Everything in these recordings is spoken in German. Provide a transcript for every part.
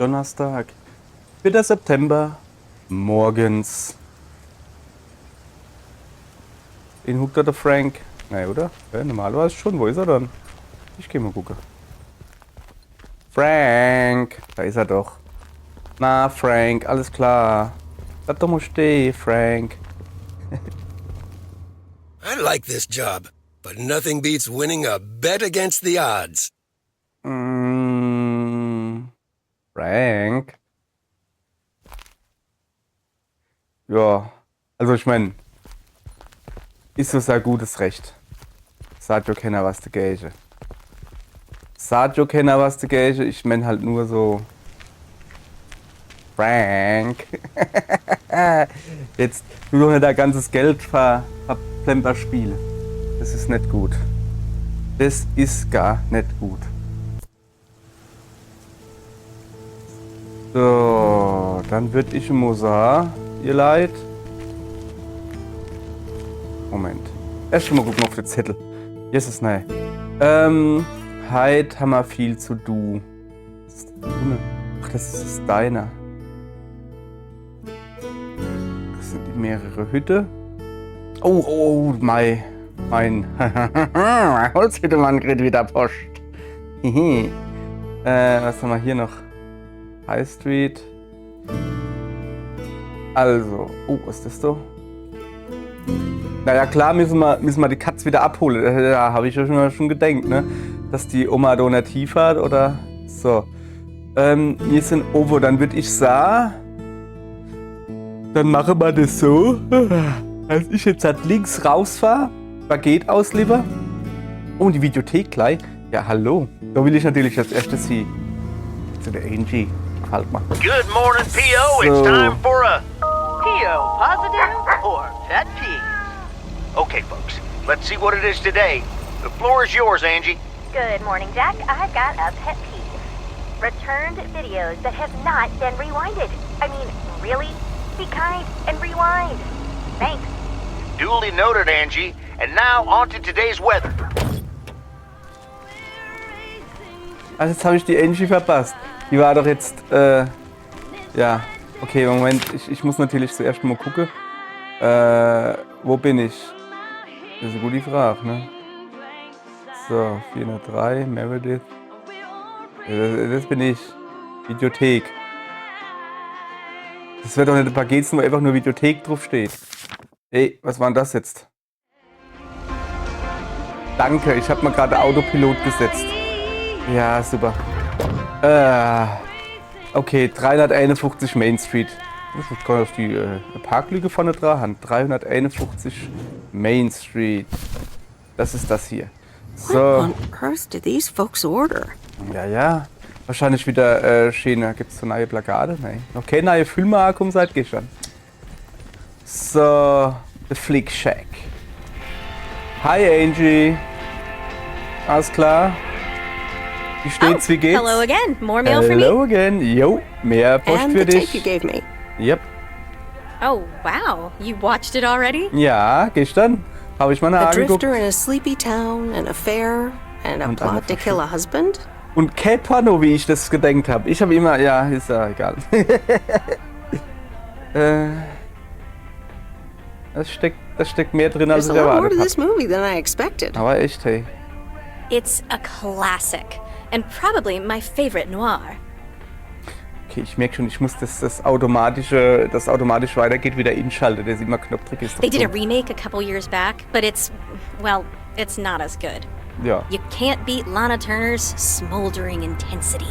Donnerstag, 4. September, morgens. In huckt der Frank. Nein, oder? Ja, normalerweise schon. Wo ist er dann? Ich geh mal gucken. Frank! Da ist er doch. Na, Frank, alles klar. Bleib doch mal stehen, Frank. I like this job, but nothing beats winning a bet against the odds. Frank? Ja, also ich meine, ist so sein gutes Recht. Sagt ja keiner, was der Gage. Sagt ja keiner, was der Gage. Ich mein halt nur so. Frank. Jetzt tu doch nicht dein ganzes Geld verplemper spielen. Das ist nicht gut. Das ist gar nicht gut. So, dann würde ich mal sagen, ihr Leid. Moment. Erst mal gucken auf den Zettel. Jetzt ist nein. Heute haben wir viel zu tun. Ach, das ist deiner. Das sind die mehrere Hütte. Oh, mein Holzhüttemann kriegt wieder Post. Was haben wir hier noch? High Street. Also, was ist das da? Naja, klar müssen wir die Katz wieder abholen. Da habe ich ja schon gedacht, ne? Dass die Oma da nicht tief hat oder so. Wir sind over, dann würde ich sagen, dann machen wir das so, als ich jetzt halt links rausfahre, Baguette ausliefer und die Videothek gleich. Ja, hallo. Da will ich natürlich als erstes hin. Zu der Angie. Halt mal. Good morning, P.O. It's time for a P.O. positive or pet peeve. Okay, folks, let's see what it is today. The floor is yours, Angie. Good morning, Jack. I've got a pet peeve. Returned videos that have not been rewinded. I mean, really? Be kind and rewind. Thanks. Duly noted, Angie. And now on to today's weather. Also jetzt habe ich die Angie verpasst. Die war doch jetzt, ja. Okay, Moment, ich muss natürlich zuerst mal gucken. Wo bin ich? Das ist eine gute Frage, ne? So, 403, Meredith. Das bin ich. Videothek. Das wird doch nicht ein Paket, wo einfach nur Videothek drauf steht. Ey, was war denn das jetzt? Danke, ich habe mal gerade Autopilot gesetzt. Ja, super. Okay, 351 Main Street. Ich kann auf die Parklücke vorne dran. 351 Main Street. Das ist das hier. So. What on earth did these folks order? Ja. Wahrscheinlich wieder schöne. Gibt es so neue Plakate? Nein. Okay, neue Filme kommen seit gestern. So. The Flick Shack. Hi Angie. Alles klar? Wie steht's? Wie geht's? Hello again. More mail for me? Hello again. Jo, mehr Post And für the dich. tape you gave me. Yep. Oh, wow. You watched it already? Ja, gestern habe ich mal A angeguckt. drifter in a sleepy town, an affair, and a Und eine plot to kill a husband? Und kein Porno, wie ich das gedenkt habe. Ich habe immer, ja, ist ja egal. Das steckt mehr drin, als There's ich a lot more erwartet to this habe. movie than I expected. Aber echt, hey. It's a classic, and probably my favorite noir. Okay, ich merke schon, ich muss das automatisch weitergeht, wieder inschalten. Der ist immer knopfdrück ist. They did a remake a couple years back, but it's not as good. Ja. You can't beat Lana Turner's smoldering intensity.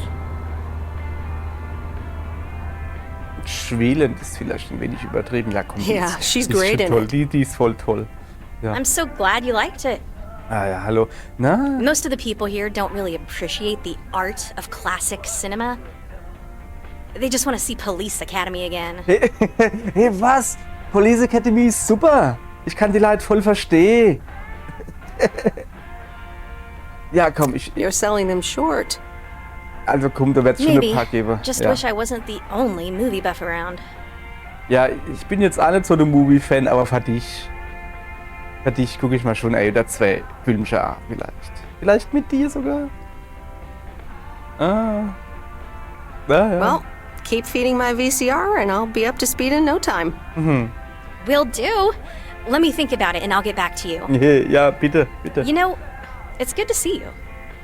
Schwelend ist vielleicht ein wenig übertrieben. Ja, komm. Yeah, she's die ist great schon in toll. it. Die ist voll toll. Ja. I'm so glad you liked it. Ah ja, hallo. Na? Most of the people here don't really appreciate the art of classic cinema. They just want to see Police Academy again. Hey, was? Police Academy ist super. Ich kann die Leute voll verstehen. Ja, komm, You're selling them short. Also komm, da wird's schon ein Maybe. paar geben. Just Ja. wish I wasn't the only movie buff around. Ja, ich bin jetzt auch nicht so ein Movie-Fan, aber für dich gucke ich mal schon ein oder zwei Filmchen an, vielleicht. Vielleicht mit dir sogar? Ah. Ja, ja. Well, keep feeding my VCR and I'll be up to speed in no time. Will do. Let me think about it and I'll get back to you. Ja, bitte, bitte. You know, it's good to see you.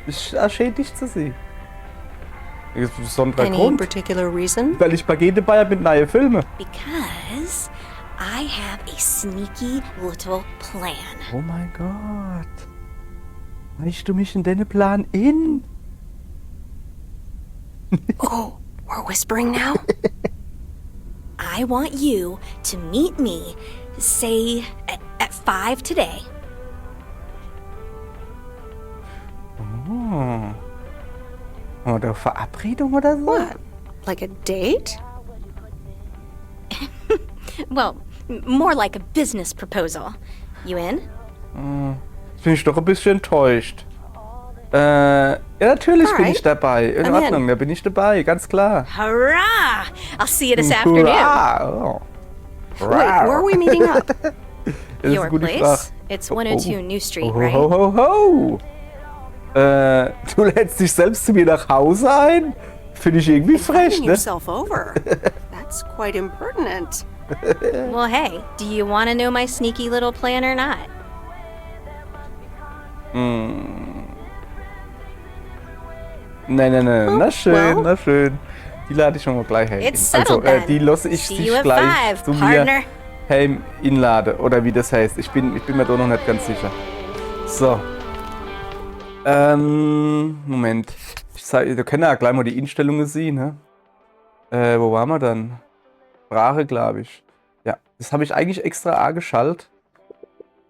Ich schön dich zu sehen. Das ist ein besonderer Any Grund, particular reason? weil ich Pakete bei mit neuen Filmen. Because I have a sneaky little plan. Oh mein Gott. Weißt du mich in deinen Plan in? Oh, we're whispering now? I want you to meet me, say, at 5 today. Oder Verabredung oder so? What? Like a date? Well, more like a business proposal. You in? Jetzt bin ich doch ein bisschen enttäuscht. Ja, natürlich bin ich dabei. In I'm Ordnung, da bin ich dabei, ganz klar. Hurrah! I'll see you this afternoon. Hurra! Oh. Wait, where are we meeting up? Das ist Your eine gute place? Frage. It's 102 New Street, Ho, right? ho, ho, ho. Du lädst dich selbst zu mir nach Hause ein? Finde ich irgendwie frech, Inviting ne? yourself over. That's quite impertinent. Well, hey, do you want to know my sneaky little plan or not? Nein, na schön, well. na schön. Die lade ich schon mal gleich heim. It's Also, settled then. die lasse ich See sich you at gleich 5, zu mir partner. heim inlade. Oder wie das heißt. Ich bin mir da noch nicht ganz sicher. So. Moment. Da können wir ja gleich mal die Einstellungen sehen, ne? Wo waren wir dann? Sprache, glaube ich. Ja, das habe ich eigentlich extra angeschaltet.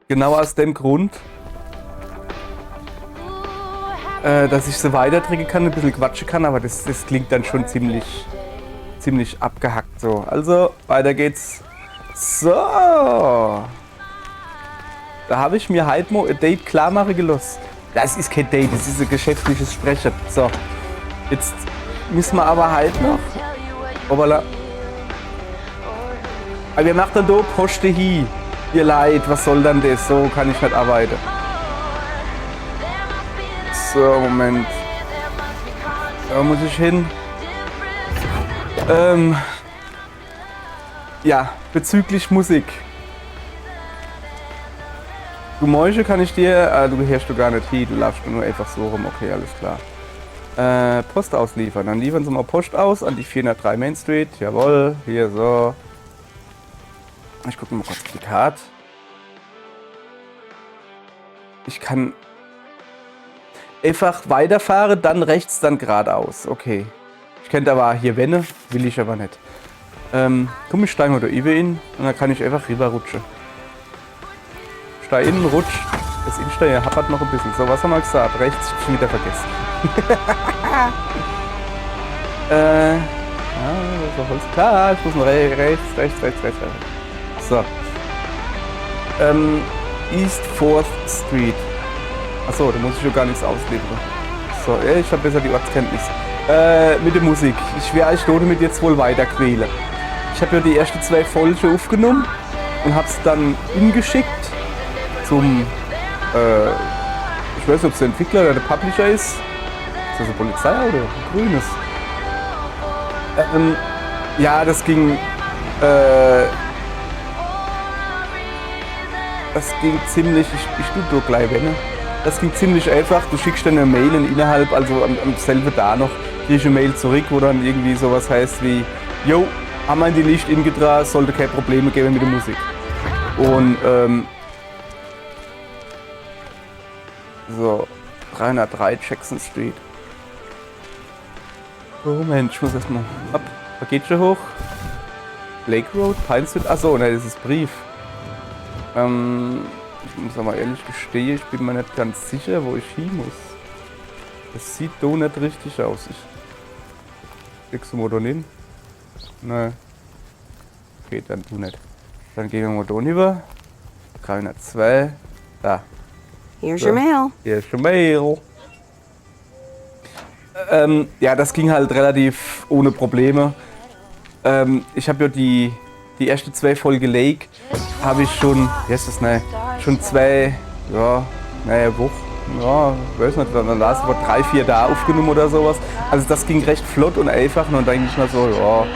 Genau aus dem Grund, dass ich so weitertrinken kann, ein bisschen quatschen kann, aber das klingt dann schon ziemlich abgehackt so. Also, weiter geht's. So. Da habe ich mir halt mal ein Date klar machen gelassen. Das ist kein Date, das ist ein geschäftliches Sprechen. So. Jetzt müssen wir aber halt noch. Obala. Aber wir machen dann da Poste hin. Ihr Leid, was soll dann das? So kann ich nicht arbeiten. So, Moment. Da muss ich hin. Ja, bezüglich Musik. Du Mäusche kann ich dir... du gehörst du gar nicht hin, du laufst nur einfach so rum. Okay, alles klar. Post ausliefern. Dann liefern sie mal Post aus an die 403 Main Street. Jawohl, hier so. Ich gucke mal kurz auf die Karte. Ich kann einfach weiterfahren, dann rechts, dann geradeaus. Okay. Ich könnte aber hier wende, will ich aber nicht. Komm, ich steige mal da über ihn und dann kann ich einfach rüberrutschen. Steig innen, rutsch. Das Innensteuer happert noch ein bisschen. So, was haben wir gesagt? Rechts, ich hab schon wieder vergessen. Das ist Holz. Klar, ich muss nur rechts. So. East 4th Street. Achso, da muss ich ja gar nichts ausliefern. So, ja, ich habe besser die Ortskenntnis. Mit der Musik. Ich werde euch damit jetzt wohl weiter quälen. Ich habe ja die ersten 2 Folgen aufgenommen und habe es dann hingeschickt zum, ich weiß nicht, ob es der Entwickler oder der Publisher ist. Ist das eine Polizei oder ein Grünes? Ja, das ging ziemlich, ich tue doch gleich wenn. Das ging ziemlich einfach. Du schickst dann eine Mail und innerhalb, also am selben Tag noch, kriegst du eine Mail zurück, wo dann irgendwie sowas heißt wie, yo, haben wir in die Licht ingetragen, sollte keine Probleme geben mit der Musik. Und so, 303 Jackson Street. Oh Mensch, ich muss erstmal ab. Da geht schon hoch. Lake Road, Pine Street. Achso, ne, das ist Brief. Ich muss aber ehrlich gestehen, ich bin mir nicht ganz sicher, wo ich hin muss. Das sieht doch nicht richtig aus. Kriegst du mal da hin? Nein. Okay, dann du nicht. Dann gehen wir mal da rüber. 302. Da. Here's your mail. Hier ist schon Mail. Ja, das ging halt relativ ohne Probleme. Ich habe ja die ersten 2 Folgen Lake habe ich schon, wie heißt das, ne? Schon 2, ja, naja, Wochen, ja, weiß nicht, dann hast du 3, 4 da aufgenommen oder sowas. Also das ging recht flott und einfach und dann denke ich mir so, ja,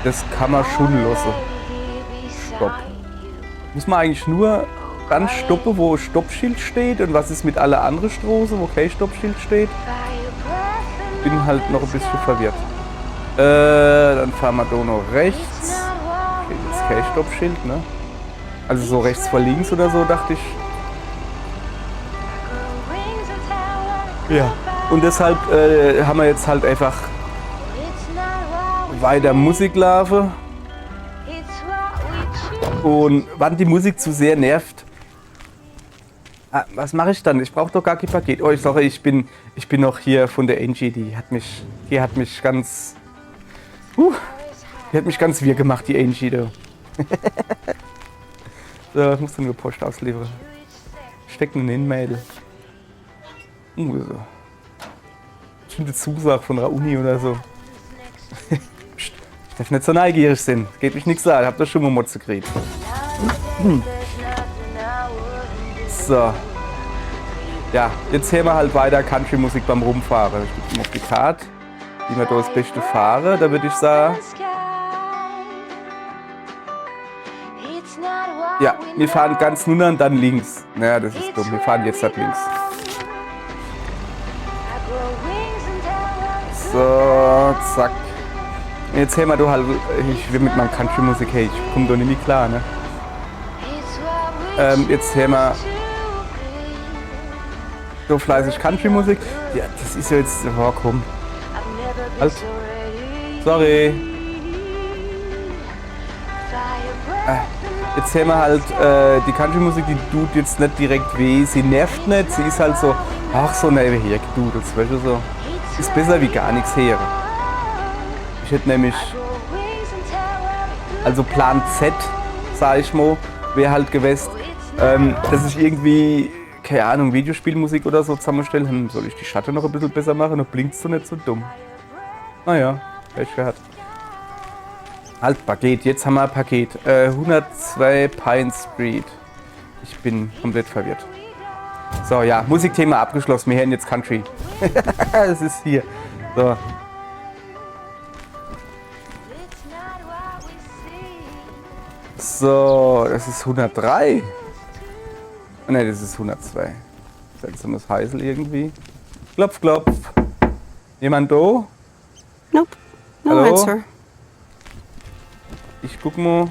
das kann man schon lassen. Stopp. Muss man eigentlich nur ganz stoppen, wo Stoppschild steht und was ist mit aller anderen Straßen, wo kein Stoppschild steht? Bin halt noch ein bisschen verwirrt. Dann fahren wir da noch rechts. Okay, das ist kein Stoppschild, ne? Also so rechts vor links oder so, dachte ich. Ja. Und deshalb haben wir jetzt halt einfach weiter Musik laufen. Und wann die Musik zu sehr nervt, was mache ich dann? Ich brauche doch gar kein Paket. Oh, sorry, ich bin noch hier von der Angie, die hat mich ganz wirr gemacht, die Angie da. So, ich muss dann nur Post ausliefern. Stecken in Mädel. So. Bestimmte Zusage von der Uni oder so. Ich darf nicht so neugierig sein. Geht mich nichts an. Habt ihr schon mal Motze gekriegt. So. Ja, jetzt hören wir halt weiter Country-Musik beim Rumfahren. Ich gucke mal auf die Karte, wie wir da das Beste fahren. Da würde ich sagen, ja, wir fahren ganz nun und dann links. Naja, das ist dumm. Wir fahren jetzt halt links. So, zack. Jetzt hören wir da halt, ich will mit meinem Country-Musik, hey, ich komme da nicht mehr klar, ne? Jetzt hören wir so fleißig Country-Musik. Ja, das ist ja jetzt, oh komm. Halt. Sorry. Jetzt hören wir halt die Country-Musik, die tut jetzt nicht direkt weh, sie nervt nicht, sie ist halt so, ach so, ne, hier, du, das weißt du so. Ist besser wie gar nichts hören. Ich hätte nämlich, also Plan Z, sag ich mal, wäre halt gewesen, dass ich irgendwie, keine Ahnung, Videospielmusik oder so zusammenstelle. Soll ich die Schatten noch ein bisschen besser machen? Noch blinkst du nicht so dumm. Naja, Pech gehabt. Halt, Paket, jetzt haben wir ein Paket. 102 Pine Street. Ich bin komplett verwirrt. So, ja, Musikthema abgeschlossen. Wir hören jetzt Country. Es ist hier. So. So, das ist 103. Oh, ne, das ist 102. Seltsames Heisel irgendwie. Klopf, klopf. Jemand da? Nope. No Hallo? answer. Ich guck mal.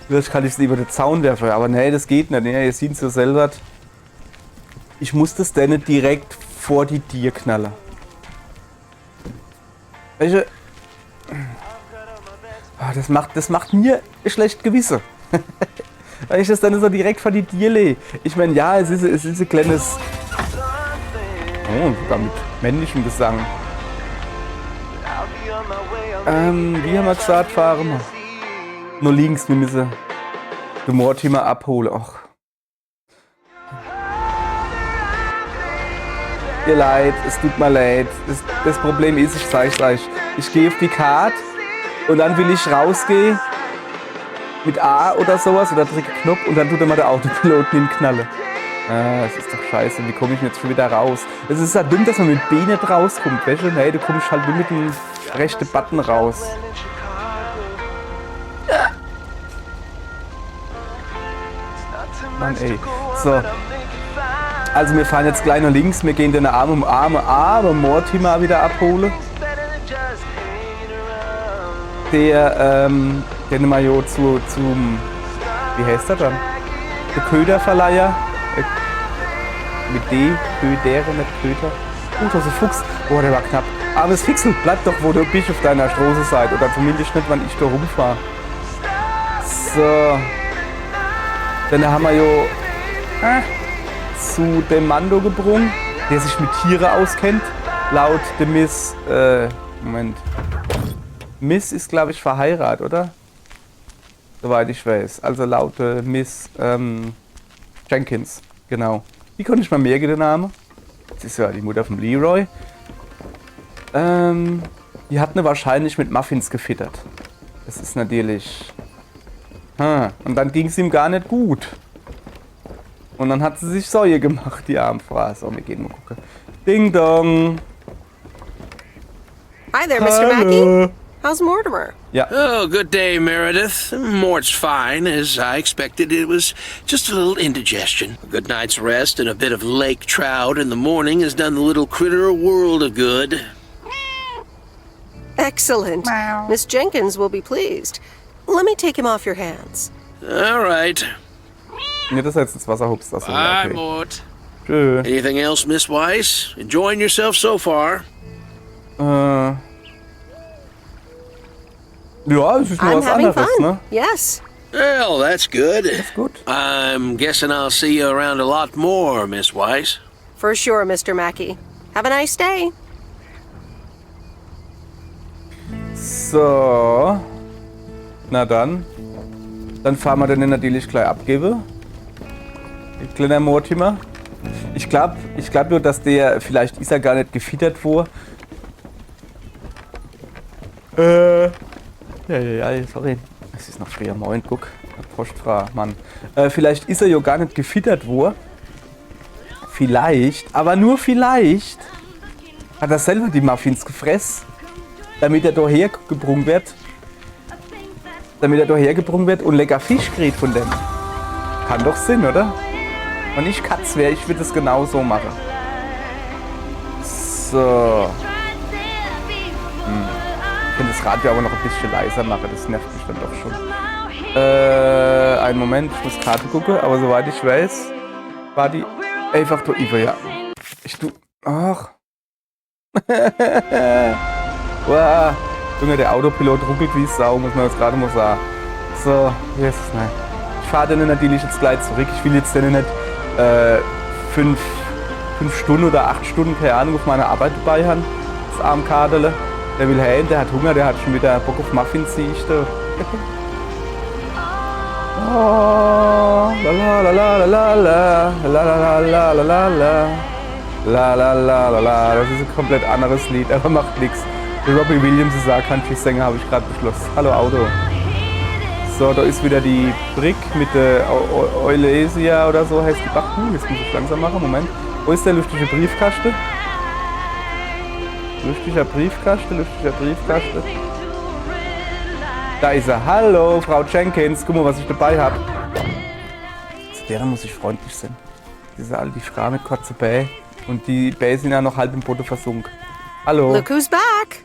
Vielleicht kann ich es über den Zaun werfen, aber nee, das geht nicht. Nee, ihr seht es ja selber. Ich muss das denn nicht direkt vor die Tür knallen. Welche? Das macht mir ein schlechtes Gewissen. Weil ich das dann so direkt vor die Tür lege. Ich meine, ja, es ist ein kleines. Oh, sogar mit männlichem Gesang. Wie haben wir gesagt, fahren wir? Nur links, wir müssen den Mortimer abholen. Ach. Ihr leid, es tut mir leid. Das Problem ist, ich zeig's euch. Ich gehe auf die Karte und dann will ich rausgehen mit A oder sowas oder drücke Knopf und dann tut er mal der Autopilot in den Knalle. Ah, das ist doch scheiße. Wie komme ich jetzt schon wieder raus? Es ist ja dumm, dass man mit B nicht rauskommt. Weißt du? Nee, du kommst halt nur mit dem rechten Button raus. Mann, ey. So. Also wir fahren jetzt gleich nach links. Wir gehen den Arm um Arm Mortimer wieder abholen. Den wir ja zum, wie heißt der dann? Der Köderverleiher. Mit D, Ködere, nicht Köter. Das ist ein Fuchs. Oh, der war knapp. Aber das Fixel, bleib doch, wo du bist auf deiner Straßenseite. Oder zumindest nicht, wenn ich da rumfahre. So. Dann haben wir ja zu dem Mando gebrungen, der sich mit Tieren auskennt. Laut dem Miss, Moment. Miss ist, glaube ich, verheiratet, oder? Soweit ich weiß. Also laut Miss Jenkins, genau. Wie konnte ich mal merken, den Namen? Das ist ja die Mutter von Leroy. Die hat ne wahrscheinlich mit Muffins gefüttert. Das ist natürlich Und dann ging es ihm gar nicht gut. Und dann hat sie sich Säue gemacht, die arme Frau. So, wir gehen mal gucken. Ding dong. Hi there, Mr. Mackey. How's Mortimer? Ja. Oh, good day, Meredith. Mort's fine. As I expected, it was just a little indigestion. A good night's rest and a bit of lake trout in the morning has done the little critter a world of good. Excellent. Miss Jenkins will be pleased. Let me take him off your hands. All right. Ja, das heißt ins Wasser hupst. Das Bye, okay. Mort. Tschö. Anything else, Miss Weiss? Enjoying yourself so far? Ja, es ist nur I'm was having anderes, fun. ne? Yes. Well, that's good. Ist gut. I'm guessing I'll see you around a lot more, Miss Weiss. For sure, Mr. Mackey. Have a nice day. So. Na dann. Dann fahren wir den natürlich gleich abgeben. Kleiner Mortimer. Ich glaub nur, dass der, vielleicht ist er gar nicht gefittert vor. Ja, sorry. Es ist noch früher, moin, guck. Postfrau, Mann. Vielleicht ist er ja gar nicht gefittert worden. Vielleicht, aber nur vielleicht, hat er selber die Muffins gefressen, damit er daher gebrungen wird. Und lecker Fisch kriegt von dem. Kann doch Sinn, oder? Wenn ich Katz wäre, ich würde es genau so machen. So. Ich kann das Radio aber noch ein bisschen leiser machen, das nervt mich dann doch schon. Einen Moment, ich muss Karte gucken, aber soweit ich weiß, war die einfach da über, ja. Ach. Wow. Junge, der Autopilot ruckelt wie Sau, muss man jetzt gerade mal sagen. So, yes, nein. Ich fahre dann natürlich jetzt gleich zurück. Ich will jetzt dann nicht 5 Stunden oder 8 Stunden, keine Ahnung, auf meiner Arbeit dabei haben. Das arme Kadele. Der will heim, der hat Hunger, der hat schon wieder Bock auf Muffins, sehe ich da. Oh, la la la la la la la la la la la la la la la. Das ist ein komplett anderes Lied, aber macht nichts. Robbie Williams ist ein Country-Sänger, habe ich gerade beschlossen. Hallo Auto. So, da ist wieder die Brick mit der Eulesia oder so heißt die Bach. Jetzt muss ich langsam machen, Moment. Wo ist der lustige Briefkasten? Lustiger Briefkasten. Da ist er. Hallo, Frau Jenkins. Guck mal, was ich dabei habe. Zu der muss ich freundlich sein. Diese alte Frau mit kurzer Bäh. Und die Bäh sind ja noch halb im Boden versunken. Hallo. Look who's back.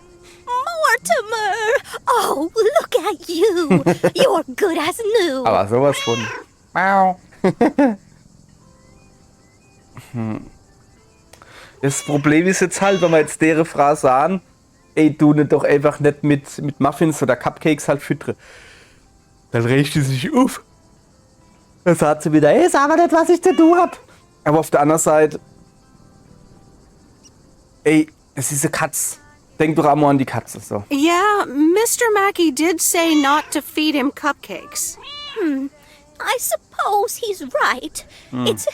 Mortimer! Oh, look at you! You're good as new! Aber sowas von. Miau. Das Problem ist jetzt halt, wenn wir jetzt deren Frau sagen, ey, du nicht doch einfach nicht mit Muffins oder Cupcakes halt füttere. Dann regt die sich auf. Dann sagt sie wieder, ey, sag mal nicht, was ich zu tun hab. Aber auf der anderen Seite, ey, es ist eine Katze. Denk doch einmal an die Katze, so. Yeah, Mr. Mackey did say not to feed him cupcakes. I suppose he's right. It's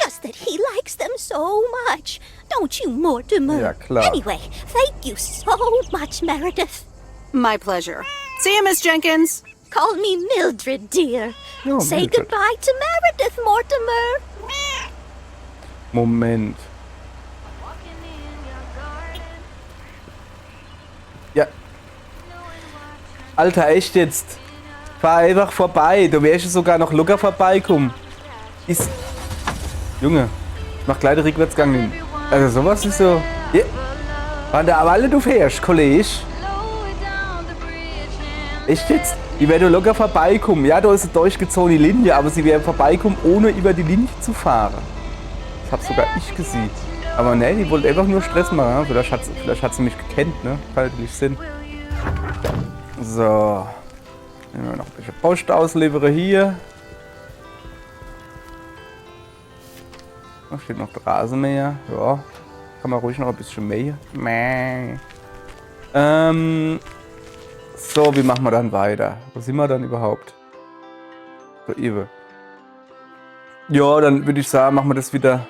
just that he likes them so much. Don't you, Mortimer? Ja, klar. Anyway, thank you so much, Meredith. My pleasure. See you, Miss Jenkins. Call me Mildred, dear. Oh, Say Mildred. goodbye to Meredith, Mortimer. Moment. Ja. Alter, echt jetzt. Fahr einfach vorbei. Du wärst sogar noch locker vorbeikommen. Ist. Junge, ich mach gleich den Rückwärtsgang hin. Also sowas ist so. Ja. Wann der aber alle du fährst, Kollege. Echt jetzt? Die werden locker vorbeikommen. Ja, da ist eine durchgezogene Linie, aber sie werden vorbeikommen, ohne über die Linie zu fahren. Das hab sogar ich gesehen. Aber ne, die wollte einfach nur Stress machen. Ja? Vielleicht hat sie mich gekannt, ne? Kann natürlich Sinn. So. Nehmen wir noch ein bisschen Post ausliefern hier. Da steht noch der Rasenmäher. Ja. Kann man ruhig noch ein bisschen mähen. Mäh. So, wie machen wir dann weiter? Wo sind wir dann überhaupt? So, Iwe. Ja, dann würde ich sagen, machen wir das wieder.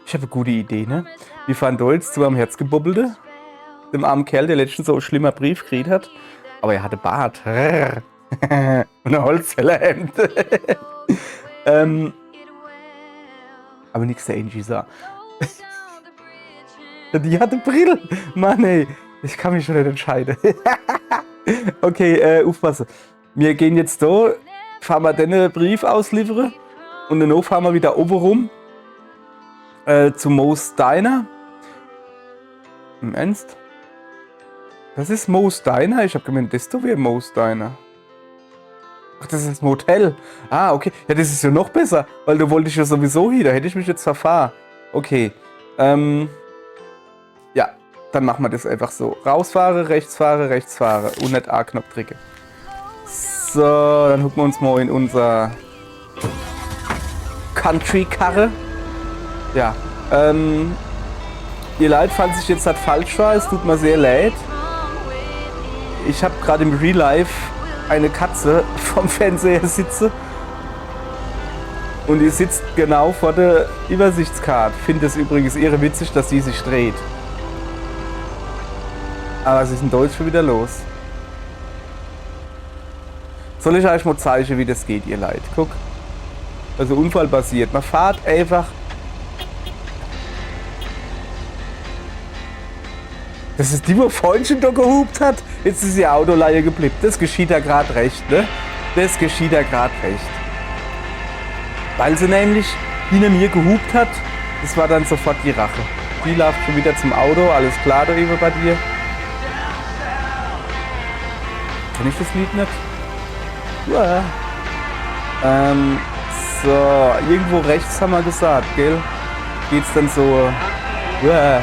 Ich habe eine gute Idee, ne? Wir fahren da jetzt zu einem Herzgebubbelte, dem armen Kerl, der letztens so einen schlimmer Brief gekriegt hat. Aber er hatte Bart. Und ein Holzfällerhemd. Aber nix der Angie sah. Die hatte Brille. Mann, ey. Ich kann mich schon nicht entscheiden. Okay, aufpassen. Wir gehen jetzt da, fahren wir den Brief ausliefern und dann fahren wir wieder oben rum zu Moe's Diner. Im Ernst? Das ist Moe's Diner? Ich hab gemeint, das wäre Moe's Diner. Ach, das ist das Motel. Ah, okay. Ja, das ist ja noch besser, weil da wollte ich ja sowieso hin. Da hätte ich mich jetzt verfahren. Okay. Ja, dann machen wir das einfach so. Rausfahre, rechts fahre und nicht A-Knopf drücke. So, dann gucken wir uns mal in unser Country-Karre. Ja, ihr Leid, falls ich jetzt halt falsch war, es tut mir sehr leid. Ich habe gerade im Real Life eine Katze vom Fernseher sitze und die sitzt genau vor der Übersichtskarte. Finde es übrigens irre witzig, dass die sich dreht. Aber was ist in Deutsch schon wieder los? Soll ich euch mal zeigen, wie das geht, ihr Leid? Guck. Also Unfall passiert. Man fährt einfach. Das ist die, wo Freundchen da gehupt hat. Jetzt ist die Autoleihe geblieben. Das geschieht ja gerade recht, ne? Das geschieht ja gerade recht. Weil sie nämlich hinter mir gehupt hat, das war dann sofort die Rache. Die läuft schon wieder zum Auto. Alles klar da über bei dir. Kenn ich das Lied nicht? Ja. So, irgendwo rechts haben wir gesagt, gell? Geht's dann so. Ja.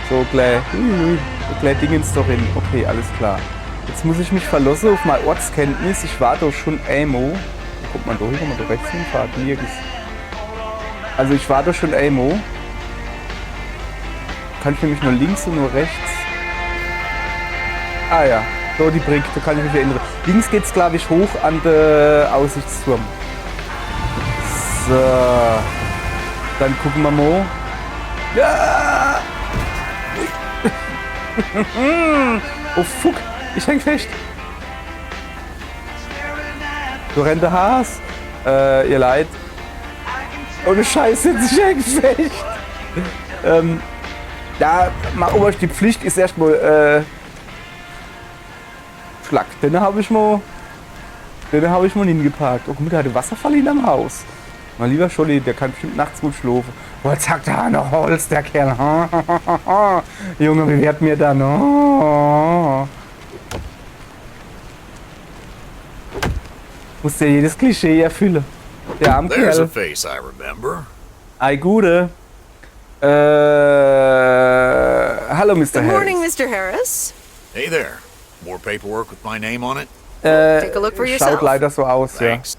So gleich Dingens doch hin. Okay, alles klar. Jetzt muss ich mich verlassen auf meine Ortskenntnis. Ich war doch schon Amo. Guck mal, da hin, kann man da rechts hinfahren. Nirgends. Also ich war doch schon Amo. Kann ich nämlich nur links und nur rechts. Ah ja, so die Brücke, da kann ich mich erinnern. Links geht's, glaube ich, hoch an den Aussichtsturm. So. Dann gucken wir mal. Ja! Oh fuck, ich häng fest. Du rennt der Haas. Ihr Leid. Ohne Scheiße, ich häng fest. Ja, mal oberst die Pflicht ist erstmal Schlag. Den habe ich mal hingeparkt. Oh, guck mal, der hat einen Wasserfall hinterm Haus. Mein lieber Scholli, der kann bestimmt nachts gut schlafen. Oh, jetzt sagt er noch Holz, der Kerl. Junge, wie wird mir da noch? Muss der jedes Klischee erfüllen. Der arme There's a Kerl. face I remember. Ei, Gude. Hallo, Mr. Good morning, Harris. Mr. Harris. Hey there. More paperwork with my name on it? Take a look for Schaut yourself. leider so aus, ja. Thanks.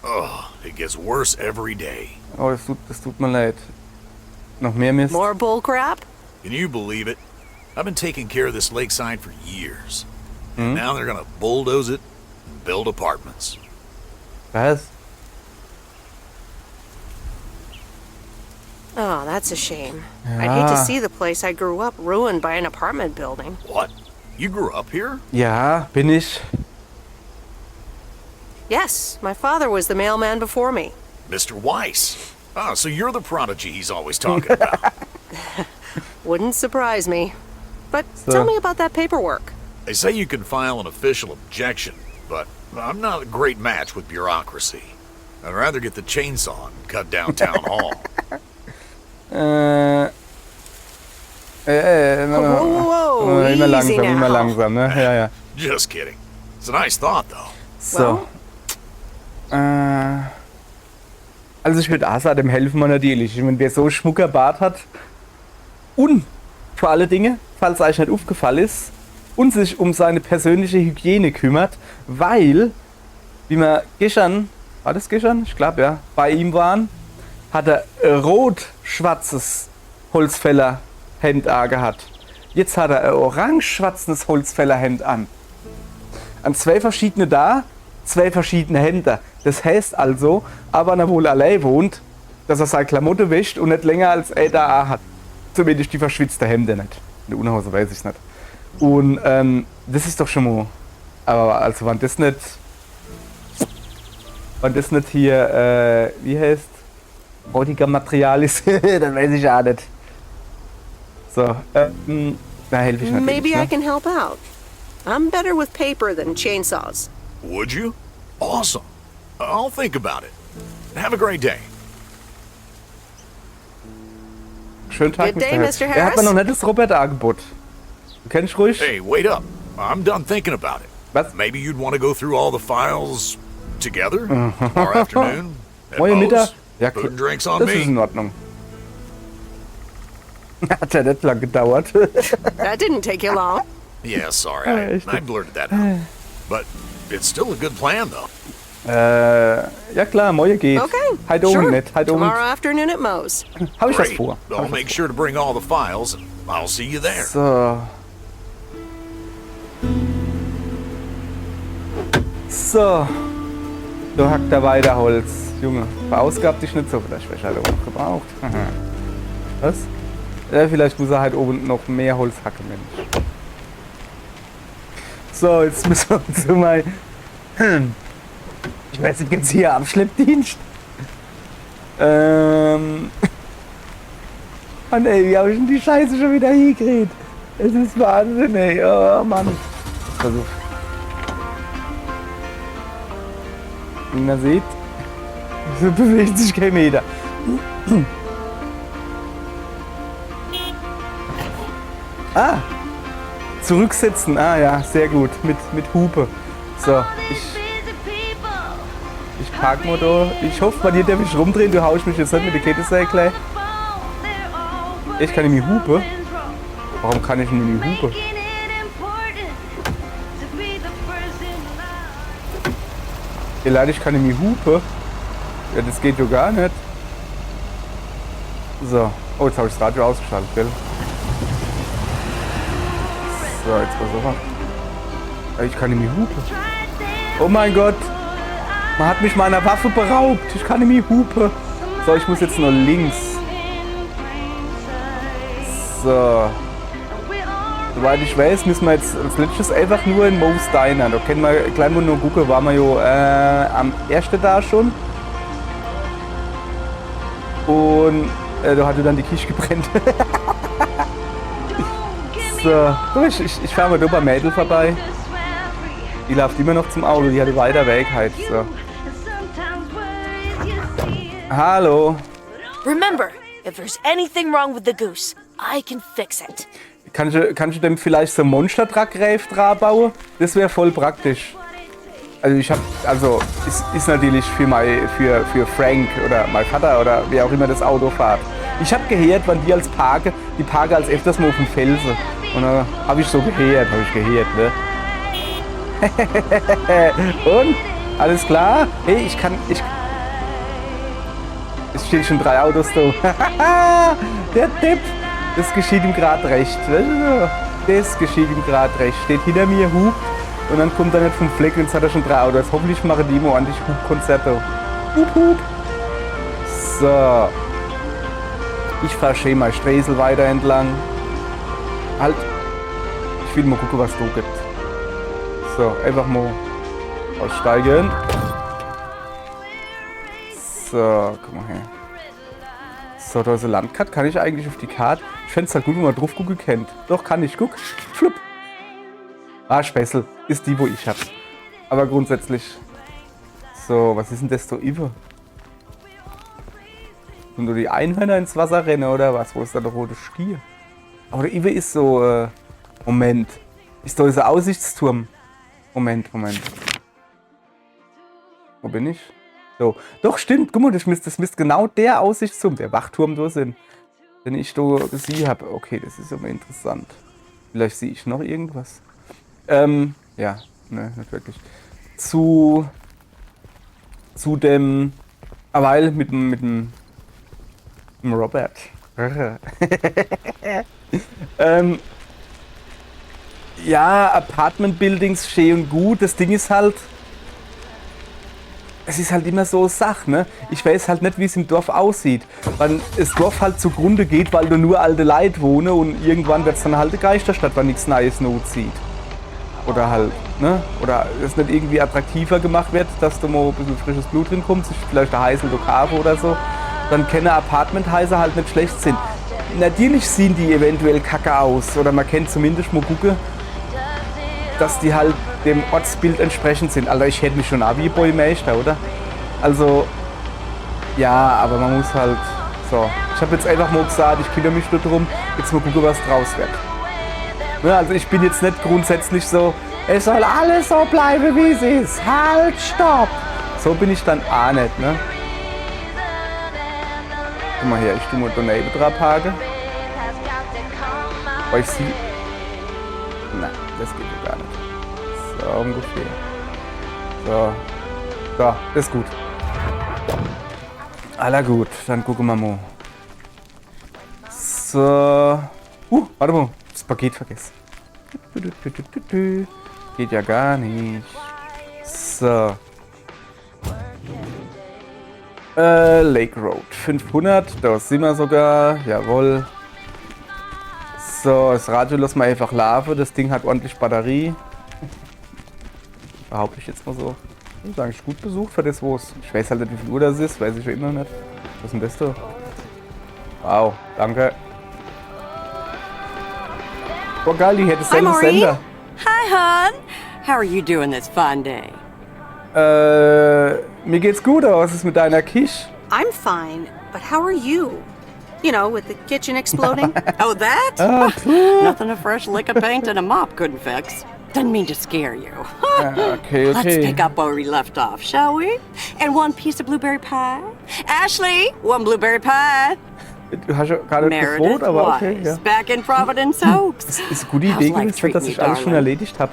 Oh, it gets worse every day. Oh, das tut mir leid. Noch mehr Mist. More bullcrap? Can you believe it? I've been taking care of this lakeside for years. And now they're gonna bulldoze it and build apartments. Was? Oh, that's a shame. I'd hate to Ja. see the place I grew up ruined by an apartment building. What? You grew up here? Ja, bin ich. Yes, my father was the mailman before me. Mr. Weiss. Oh, so you're the prodigy he's always talking about. Wouldn't surprise me. But So- tell me about that paperwork. They say you can file an official objection, but I'm not a great match with bureaucracy. I'd rather get the chainsaw and cut down town hall. No, Whoa, immer easy langsam, immer now. langsam, ne? Ja, ja. Just kidding. It's a nice thought, though. So. Also ich würde auch sagen, dem helfen wir natürlich. Ich meine, wer so einen Schmuckerbart hat und vor alle Dinge, falls euch nicht aufgefallen ist, und sich um seine persönliche Hygiene kümmert, weil, wie wir gestern, war das gestern? Ich glaube ja, bei ihm waren, hat er rot-schwarzes Holzfällerhemd angehabt. Jetzt hat er ein orange-schwarzes Holzfällerhemd an. An zwei verschiedene da, zwei verschiedene Hemder. Das heißt also, aber er wohl allein wohnt, dass er seine Klamotte wäscht und nicht länger als er da hat. Zumindest die verschwitzte Hemde nicht. In der Unterhose weiß ich es nicht. Und das ist doch schon mal. Aber also wenn das nicht hier, wie heißt, Bräutigam-Material ist, dann weiß ich auch nicht. So, da helfe ich natürlich. Maybe I Ne? can help out. I'm better with paper than chainsaws. Would you? Awesome. I'll think about it. Have a great day. Schönen Tag, Good day, Harris. Mr. Er hat mir Harris. noch nicht das Robert-Angebot. Du kennst ruhig. Hey, wait up. I'm done thinking about it. Was? Maybe you'd want to go through all the files together? Tomorrow afternoon? At Moin Mittag. Moe's? Ja, Food and drinks das on ist in me. Ordnung. Hat ja nicht lang gedauert. That didn't take you long. Yeah, sorry. echt. I blurted that out. But it's still a good plan, though. Ja klar, morgen geht. Okay. Heute Abend Sure. nicht. Heute Tomorrow Abend afternoon at Moe's. habe ich was Great. vor. I'll make sure to bring all the files, and I'll see you there. So. So. Du hackt da weiter Holz. Junge, verausgabt dich nicht so. Vielleicht wäre ich halt auch noch gebraucht. Was? Ja, vielleicht muss er halt oben noch mehr Holz hacken, Mensch. So, jetzt müssen wir zu mal. Ich weiß nicht, gibt's hier Abschleppdienst? Mann, ey, wie hab ich denn die Scheiße schon wieder hingekriegt? Es ist Wahnsinn, ey. Oh, Mann. Versuch. Wie man sieht, so bewegt sich kein Meter. Ah! Zurücksetzen. Ah ja, sehr gut. Mit Hupe. So, ich park mal da. Ich hoffe, bei dir darf ich rumdrehen. Du haust mich jetzt nicht mit der Kettensäge. Ich kann nicht mehr Hupe. Warum kann ich nicht mehr Hupe? Ja, leider, ich kann nicht mehr Hupe. Ja, das geht ja gar nicht. So. Oh, jetzt habe ich das Radio ausgeschaltet, gell? So, jetzt pass auf. Ja, ich kann nicht mehr Hupe. Oh mein Gott. Man hat mich meiner Waffe beraubt. Ich kann nicht mehr Hupe. So, ich muss jetzt nur links. So. Soweit ich weiß, müssen wir jetzt als letztes einfach nur in Moe's Diner. Da können wir gleich mal nur gucken, waren wir ja am ersten da schon. Und da hatte dann die Küche gebrannt. So, ich fahre mal da bei Mädel vorbei. Die läuft immer noch zum Auto, die hatte weiter Weg halt. So. Hallo. Remember, if there's anything wrong with the goose, I can fix it. Kannst du dem vielleicht so einen Monster-Truck-Reif dran bauen? Das wäre voll praktisch. Also ist natürlich für Frank oder mein Vater oder wer auch immer das Auto fährt. Ich habe gehört, wenn die parken als öfters mal auf dem Felsen. Und dann habe ich gehört, ne? Und? Alles klar? Hey, es stehen schon 3 Autos da. Der Tipp. Das geschieht ihm gerade recht. Das geschieht ihm gerade recht. Steht hinter mir, hupt. Und dann kommt er nicht vom Fleck und jetzt hat er schon 3 Autos. Hoffentlich machen die mal ordentlich Hub-Konzerte. Hup, hup. So. Ich fahre schön mal Sträßel weiter entlang. Halt. Ich will mal gucken, was da gibt. So, einfach mal aussteigen. So, guck mal her. So, da ist eine Landkarte. Kann ich eigentlich auf die Karte? Ich fände es halt gut, wenn man drauf gucken kennt. Doch, kann ich. Guck. Flupp. Ah, Späßel. Ist die, wo ich hab. Aber grundsätzlich. So, was ist denn das da über? Sind da die Einhörner ins Wasser rennen oder was? Wo ist da der rote Stier? Aber der Iwe ist so, Moment. Ist da dieser Aussichtsturm? Moment. Wo bin ich? So. Doch, stimmt. Guck mal, das müsste genau der Aussichtsturm, der Wachturm da sind, den ich da gesehen habe. Okay, das ist aber interessant. Vielleicht sehe ich noch irgendwas. Ja, ne, nicht wirklich. Zu dem, weil mit dem Robert. Ja, Apartment Buildings schön und gut. Das Ding ist halt, es ist halt immer so eine Sache, ne? Ich weiß halt nicht, wie es im Dorf aussieht. Wenn das Dorf halt zugrunde geht, weil da nur alte Leute wohnen und irgendwann wird es dann halt eine Geisterstadt, wenn nichts Neues notzieht. Oder halt, ne? Oder es nicht irgendwie attraktiver gemacht wird, dass da mal ein bisschen frisches Blut drin kommt, sich vielleicht eine heiße Lokave oder so. Dann können Apartmenthäuser halt nicht schlecht sind. Natürlich sehen die eventuell kacke aus. Oder man kann zumindest mal gucken, dass die halt dem Ortsbild entsprechend sind. Alter, ich hätte mich schon auch wie Boymeister, oder? Also, ja, aber man muss halt, so. Ich habe jetzt einfach mal gesagt, ich kümmere mich nur drum, jetzt mal gucken, was draus wird. Ja, also ich bin jetzt nicht grundsätzlich so, es soll alles so bleiben, wie es ist. Halt, stopp! So bin ich dann auch nicht, ne? Guck mal hier, ich tu mal daneben dran parken. Weil ich sie... Nein, das geht ja gar nicht. So, ungefähr. So. So, ist gut. Aller gut, dann gucken wir mal. So. Warte mal, das Paket vergessen. Geht ja gar nicht. So. Lake Road. 500, da sind wir sogar. Jawohl. So, das Radio lassen wir einfach laufen. Das Ding hat ordentlich Batterie. Behaupte ich jetzt mal so. Ich muss sagen, ich gut besucht für das, wo es. Ich weiß halt nicht, wie viel Uhr das ist. Weiß ich schon immer nicht. Was ist denn das da? Wow, danke. Oh geil, die hätte selben Sender. Hi, hon. How are you doing this fine day? Mir geht's gut, aber was ist mit deiner Kisch? I'm fine, but how are you? You know, with the kitchen exploding? Oh, that? Nothing a fresh lick of paint and a mop couldn't fix. Didn't mean to scare you. Okay. Let's pick up where we left off, shall we? And one piece of blueberry pie. Ashley, one blueberry pie. Du hast ja gerade gefroht, aber okay, ja. Back in Providence Oaks. Das ist eine gute Idee gewesen, dass ich alles schon erledigt habe.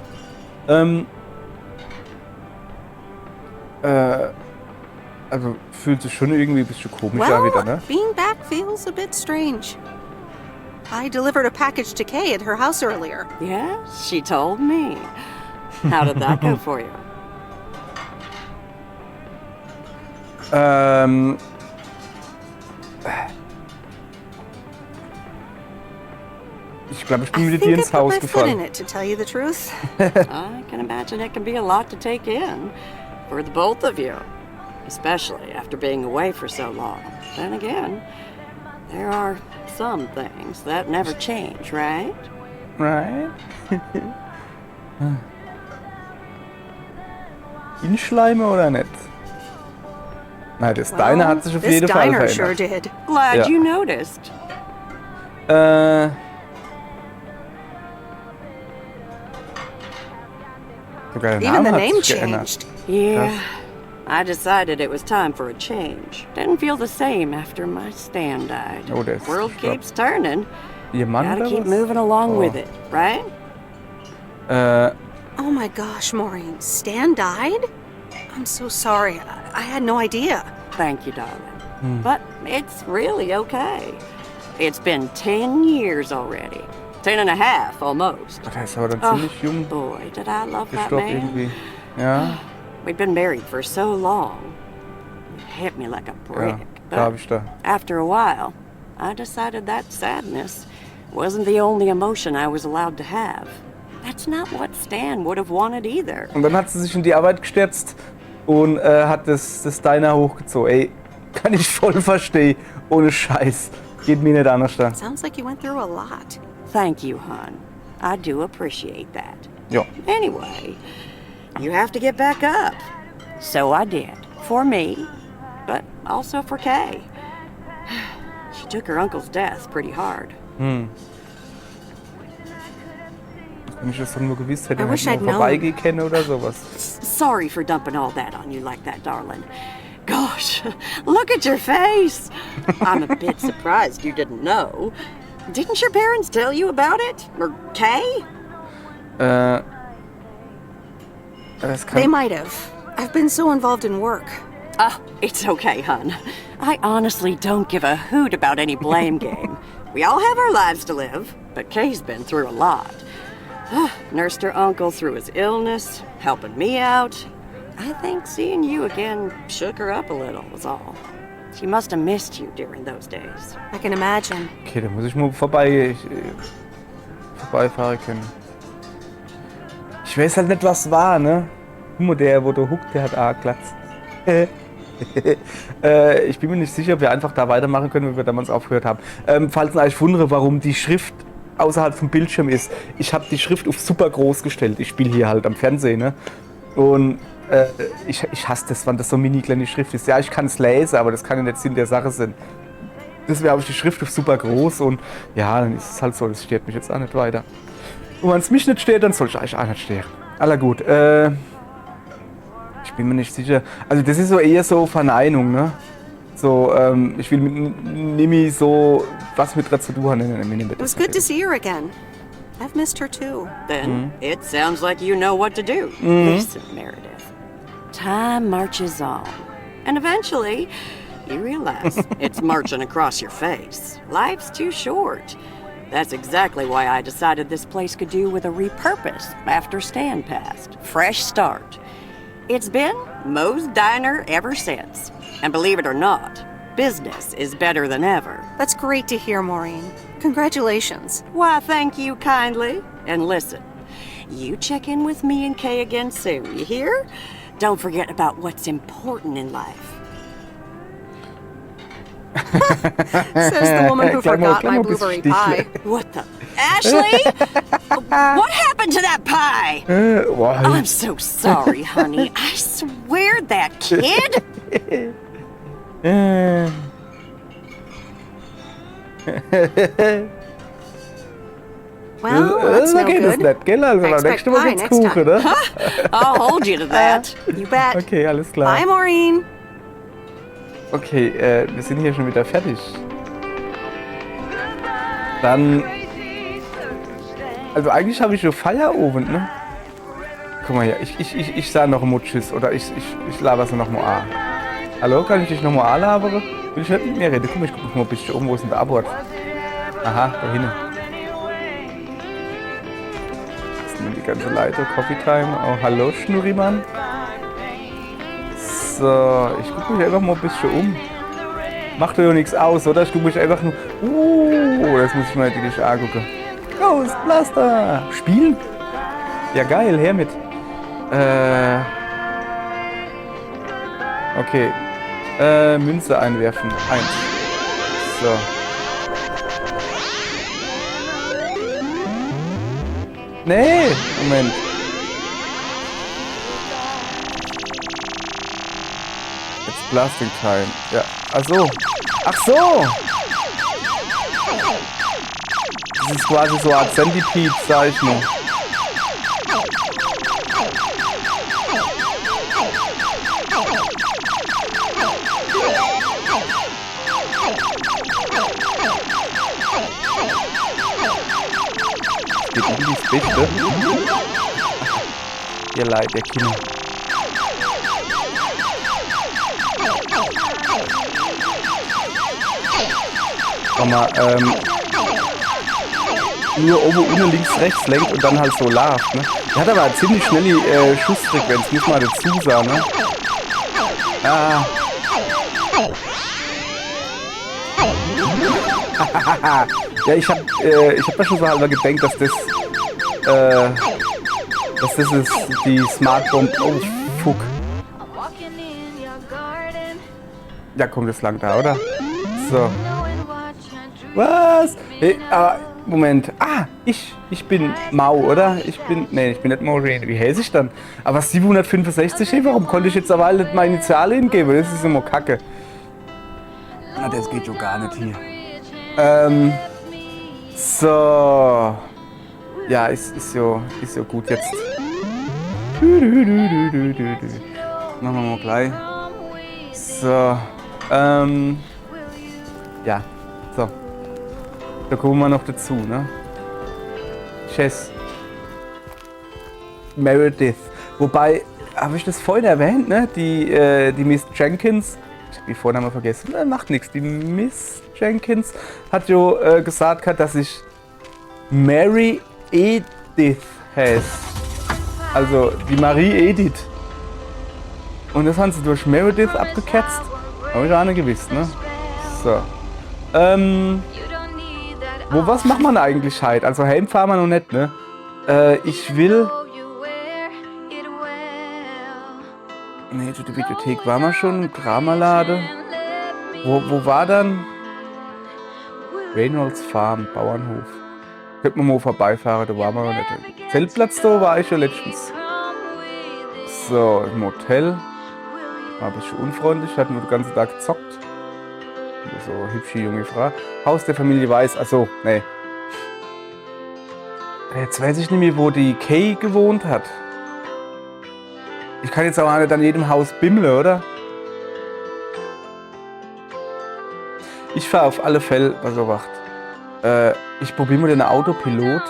Also fühlt sich schon irgendwie ein bisschen komisch an wieder, ne? Being back feels a bit strange. I delivered a package to Kay at her house earlier. Yeah, she told me. How did that go for you? Ich glaube, ich bin mit dir ins Haus gefallen. To tell you the truth. I can imagine it can be a lot to take in for the both of you, especially after being away for so long. Then again, there are some things that never change, right? Right? Inschleime oder nicht? Nein, das Diner hat sich auf jeden Fall verändert. Sure did. Glad you noticed. Sogar der Even Name the hat name sich geändert. changed. Yeah, I decided it was time for a change. Didn't feel the same after my Stan died. Oh, das World keeps turning. Ihr Mann Gotta oder keep was? moving along with it, right? Oh my gosh, Maureen, Stan died? I'm so sorry. I had no idea. Thank you, darling. But it's really okay. It's been 10 years already. 10 and a half, almost. Der ist aber dann ziemlich jung Boy, did I love that gestorben man. irgendwie. Ja, We'd been married for so long. It hit me like a brick. ja, da hab ich da. After a while, I decided that sadness wasn't the only emotion I was allowed to have. That's not what Stan would have wanted either. Und dann hat sie sich in die Arbeit gestürzt und hat das Diner hochgezogen. Ey, kann ich voll verstehen. Ohne Scheiß. Geht mir nicht anders da. Sounds like you went through a lot. Thank you, hon. I do appreciate that. Ja. Anyway, you have to get back up. So I did. For me, but also for Kay. She took her uncle's death pretty hard. Wenn ich das dann nur gewusst hätte, I hätte wish ich I'd mal vorbeigehen können oder sowas. Sorry for dumping all that on you like that, darling. Gosh, look at your face. I'm a bit surprised you didn't know. Didn't your parents tell you about it? Or Kay? Das kann They might have. I've been so involved in work. Oh, it's okay, hon. I honestly don't give a hoot about any blame game. We all have our lives to live, but Kay's been through a lot. Nursed her uncle through his illness, helping me out. I think seeing you again shook her up a little, was all. She must have missed you during those days. I can imagine. Okay, da muss ich mal vorbeifahren können. Ich weiß halt nicht, was war, ne? Guck mal, der, wo du huckt, der hat A-Glatz. Ich bin mir nicht sicher, ob wir einfach da weitermachen können, wie wir damals aufgehört haben. Falls ihr euch wundert, warum die Schrift außerhalb vom Bildschirm ist. Ich habe die Schrift auf super groß gestellt. Ich spiele hier halt am Fernsehen, ne? Und ich hasse das, wenn das so mini kleine Schrift ist. Ja, ich kann es lesen, aber das kann ja nicht Sinn der Sache sein. Deswegen habe ich die Schrift auf super groß und ja, dann ist es halt so, das stört mich jetzt auch nicht weiter. Und wenn es mich nicht stört, dann soll ich eigentlich auch nicht stören. Aller gut, ich bin mir nicht sicher. Also das ist so eher so Verneinung, ne? So, ich will mit Nimi so was mit Rezeptur nennen. It was good to see her again. I've missed her too. Then it sounds like you know what to do. Listen, Meredith. Time marches on. And eventually, you realize it's marching across your face. Life's too short. That's exactly why I decided this place could do with a repurpose after Stan passed. Fresh start. It's been Moe's Diner ever since. And believe it or not, business is better than ever. That's great to hear, Maureen. Congratulations. Why, thank you kindly. And listen, you check in with me and Kay again soon, you hear? Don't forget about what's important in life. Says the woman who forgot my blueberry pie. What the? Ashley? What happened to that pie? I'm so sorry, honey. I swear that kid. Well, that's no geht es good. nicht, gell? Also I beim expect nächsten Mal pie gibt's next Kuchen, time. ne? I'll hold you to that. You bet. Okay, alles klar. Bye, Maureen. Okay, wir sind hier schon wieder fertig. Dann... Also eigentlich habe ich schon Feierabend, ne? Guck mal hier, ich sage noch mal Tschüss oder ich laber so noch mal A. Hallo, kann ich dich noch mal A labere? Will ich nicht mit mir reden? Guck mal, ich guck mal ein bisschen um, wo ist denn der Abort? Aha, da hinten. Das sind die ganze Leiter, Coffee Time. Oh, hallo Schnurrimann. So, ich gucke mich einfach mal ein bisschen um. Macht doch ja nichts aus, oder? Ich gucke mich einfach nur... das muss ich mal natürlich angucken. Ghost Blaster! Spielen? Ja geil, her mit. Okay. Münze einwerfen. 1. So. Nee! Moment. It's Blasting Time. Ja. Ach so. Ach so! Das ist quasi so eine Art Centipede-Zeichnung. Geht um die Spechte. Ihr Leid, der Kinder. Schau mal, nur oben, unten, links, rechts lenkt und dann halt so lacht, ne? Der hat aber eine ziemlich schnelle Schussfrequenz, muss man dazu sagen, ne? Ah. Ja, ich hab mir schon so halber gedacht, dass das ist die Smart Bomb. Oh, fuck. Ja, kommt das lang da, oder? So. Was? Hey, Moment. Ich bin Mau, oder? Ich bin nicht Maureen. Wie heiße ich dann? Aber 765, hey, warum konnte ich jetzt aber nicht meine Initiale hingeben? Das ist immer kacke. Das geht schon gar nicht hier. So. Ja, ist so gut jetzt. Machen wir mal gleich. So. Ja. So. Da kommen wir noch dazu, ne? Chess. Meredith. Wobei, habe ich das vorhin erwähnt, ne? Die Miss Jenkins. Ich habe die Vorname vergessen. Macht nichts. Die Miss Jenkins hat ja gesagt, dass ich Mary Edith heißt. Also die Marie Edith. Und das haben sie durch Meredith abgeketzt. Habe ich auch nicht gewusst, ne? So. Was macht man eigentlich halt? Also Helm fahren wir noch nicht, ne? Ich will... Ne, zu der Bibliothek waren wir schon. Kramerlade. Wo war dann? Reynolds Farm, Bauernhof. Könnte man mal vorbeifahren, da waren wir noch nicht. Zeltplatz da war ich ja letztens. So, im Hotel. War ein bisschen unfreundlich, hat nur den ganzen Tag gezockt. So, hübsche junge Frau. Haus der Familie Weiß, achso, nee. Jetzt weiß ich nicht mehr, wo die Kay gewohnt hat. Ich kann jetzt auch nicht an jedem Haus bimmeln, oder? Ich fahre auf alle Fälle, was er wacht. Ich probiere mal den Autopilot.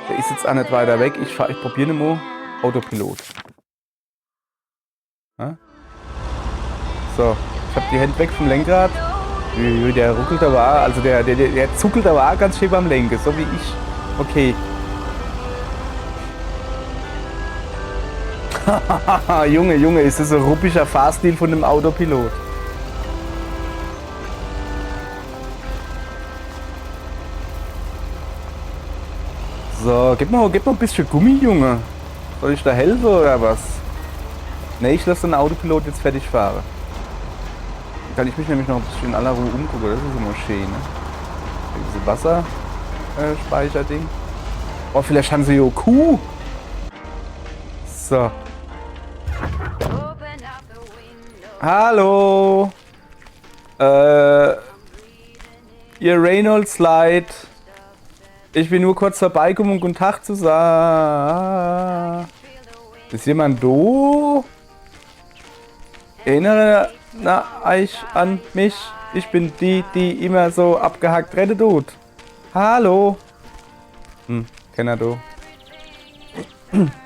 Der ist jetzt auch nicht weiter weg. Ich probiere mal Autopilot. Ja? So, ich habe die Hände weg vom Lenkrad. Der ruckelt aber, also der zuckelt aber ganz schön beim Lenken, so wie ich. Okay. Junge, ist das ein ruppischer Fahrstil von dem Autopilot. So, gib mal ein bisschen Gummi, Junge. Soll ich da helfen oder was? Ne, ich lasse den Autopilot jetzt fertig fahren. Dann kann ich mich nämlich noch ein bisschen in aller Ruhe umgucken. Das ist immer schön, ne? Diese Wasserspeicherding. Oh, vielleicht haben sie ja Kuh. So. Hallo. Ihr Reynolds Light. Ich bin nur kurz vorbeigekommen, um guten Tag zu sagen. Ist jemand da? Erinnere euch an mich. Ich bin die immer so abgehackt Rede tut. Hallo. Kenner du.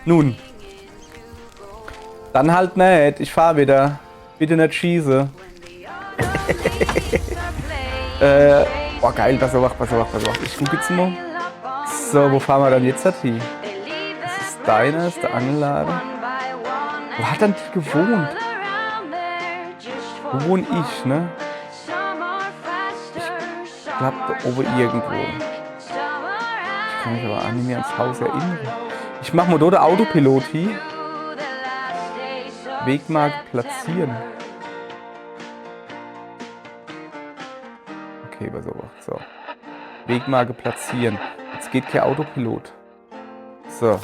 Nun. Dann halt nicht. Ich fahr wieder. Bitte nicht schieße. Boah, geil. Pass auf. Ich guck jetzt mal. So, wo fahren wir dann jetzt hin? Das ist deiner, ist der Angelladen. Wo hat dann die gewohnt? Wo wohne ich, ne? Ich glaube da oben irgendwo. Ich kann mich aber auch nicht mehr ans Haus erinnern. Ich mach mal da den Autopilot hier. Wegmarke platzieren. Okay, pass auf. So. Wegmarke platzieren. Jetzt geht kein Autopilot. So.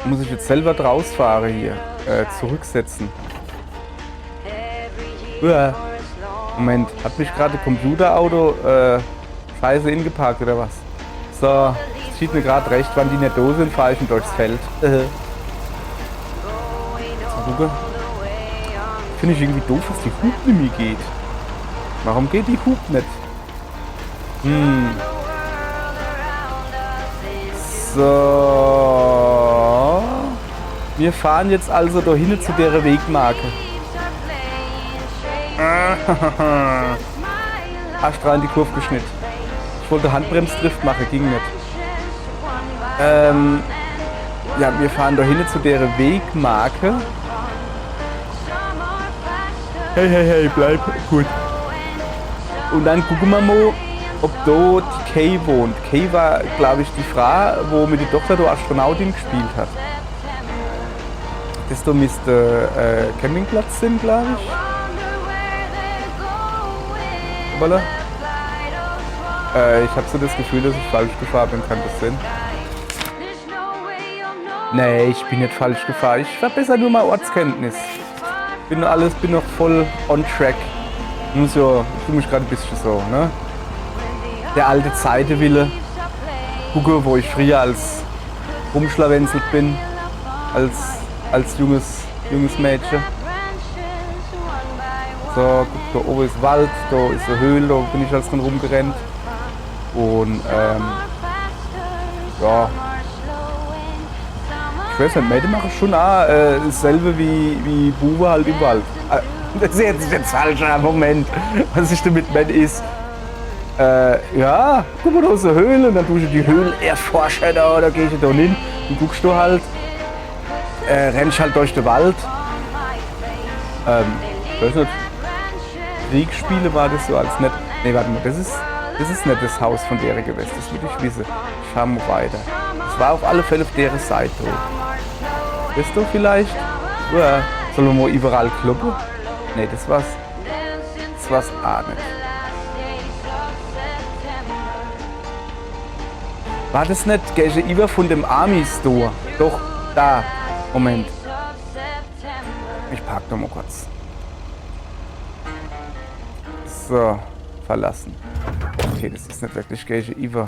Muss ich jetzt selber draus fahren hier. Zurücksetzen. Uah. Moment, hat mich gerade Computerauto scheiße ingeparkt oder was? So, es sieht mir gerade recht, wann die nicht da sind, fahre ich durchs Feld. Finde ich irgendwie doof, dass die Hub nicht mehr geht. Warum geht die Hub nicht? So. Wir fahren jetzt also da hin zu der Wegmarke. Astra in die Kurve geschnitten. Ich wollte Handbremsdrift machen, ging nicht. Ja, wir fahren da hin zu der Wegmarke. Hey, bleib gut. Und dann gucken wir mal, ob da die Kay wohnt. Kay war, glaube ich, die Frau, wo mit der Tochter da Astronautin gespielt hat. Das da müsste Campingplatz sind, glaube ich. Voilà. Ich habe so das Gefühl, dass ich falsch gefahren bin, kann das sein? Nee, ich bin nicht falsch gefahren. Ich verbessere nur mal Ortskenntnis. Bin noch voll on track. Ich fühle mich gerade ein bisschen so, ne? Der alte Zeitewille. Gucke, wo ich früher als rumschlawenzelt bin. Als junges Mädchen. So, guck, da oben ist Wald, da ist eine Höhle, da bin ich als drin rumgerannt. Und ja. Ich weiß nicht, Mädchen machen schon auch dasselbe wie Bube halt im Wald. Das ist jetzt falscher Moment. Was ich damit meine ist, ja, guck mal, da ist eine Höhle und dann tue ich die Höhle erforschen da gehe ich da hin und guckst du halt, rennst halt durch den Wald Ich weiß nicht. Kriegsspiele war das so als nett. Nee, warte mal, das ist nicht das Haus von der gewesen. Das würde ich wissen. Schauen wir weiter. Das war auf alle Fälle auf der Seite. Bist du vielleicht? Oder sollen wir mal überall kloppen? Nee, das war's auch nicht. War das nicht gegenüber von dem Army Store? Doch, da. Moment. Ich park noch mal kurz. So, verlassen. Okay, das ist nicht wirklich gegenüber.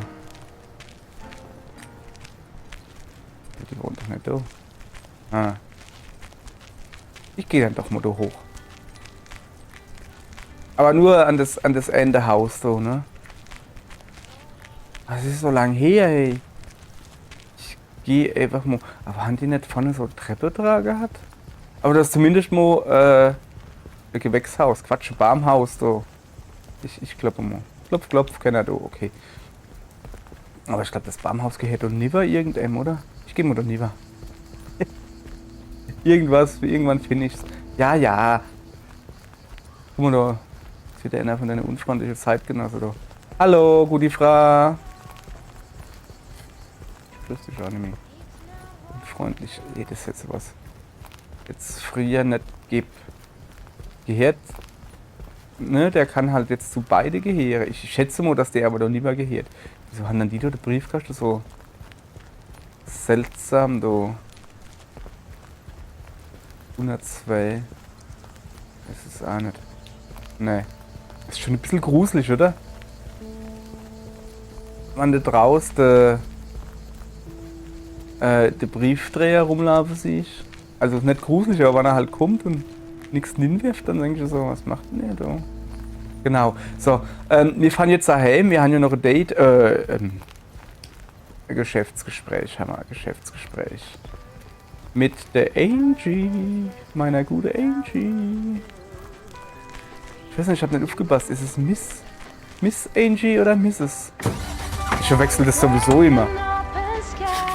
Die wohnt doch nicht da. Ah. Ich gehe dann doch mal da hoch. Aber nur an das Ende Haus so, ne? Das ist so lang her, hey. Ich gehe einfach mal. Aber haben die nicht vorne so eine Treppe dran gehabt? Aber das ist zumindest mal ein Gewächshaus. Quatsch, ein Baumhaus, so. Ich kloppe mal. Klopf, klopf, kennt er da, okay. Aber ich glaube, das Baumhaus gehört doch nie irgendeinem, oder? Ich gehe mal doch nie. Irgendwann finde ich's. Ja. Guck mal da. Jetzt wird einer von deiner unfreundlichen Zeitgenosse da. Hallo, gute Frau. Ich wüsste dich auch nicht mehr. Unfreundlich. Das ist jetzt was. Jetzt früher nicht gehört. Ne, der kann halt jetzt zu beide gehören. Ich schätze mal, dass der aber doch nie mehr gehört. Wieso haben dann die da den Briefkasten so seltsam da? 102. Das ist auch nicht. Ne. Das ist schon ein bisschen gruselig, oder? Wenn da draußen der Briefträger rumlaufen sich. Also nicht gruselig, aber wenn er halt kommt und nichts hinwirft, dann denke ich so, was macht denn der da? Genau. So, wir fahren jetzt daheim, wir haben ja noch ein Date, ein Geschäftsgespräch, haben wir ein Geschäftsgespräch. Mit der Angie, meiner gute Angie. Ich weiß nicht, ich habe nicht aufgepasst, ist es Miss Angie oder Mrs.? Ich verwechsel das sowieso immer.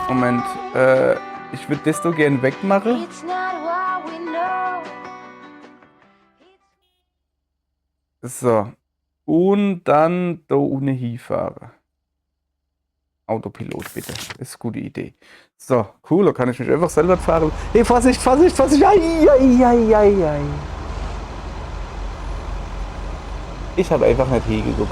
Moment, ich würde das so gern wegmachen. So. Und dann da ohne hinfahren. Autopilot bitte. Das ist eine gute Idee. So, cool, da kann ich mich einfach selber fahren. Hey, Vorsicht, Vorsicht, Vorsicht! Ai. Ich habe einfach nicht hingeguckt.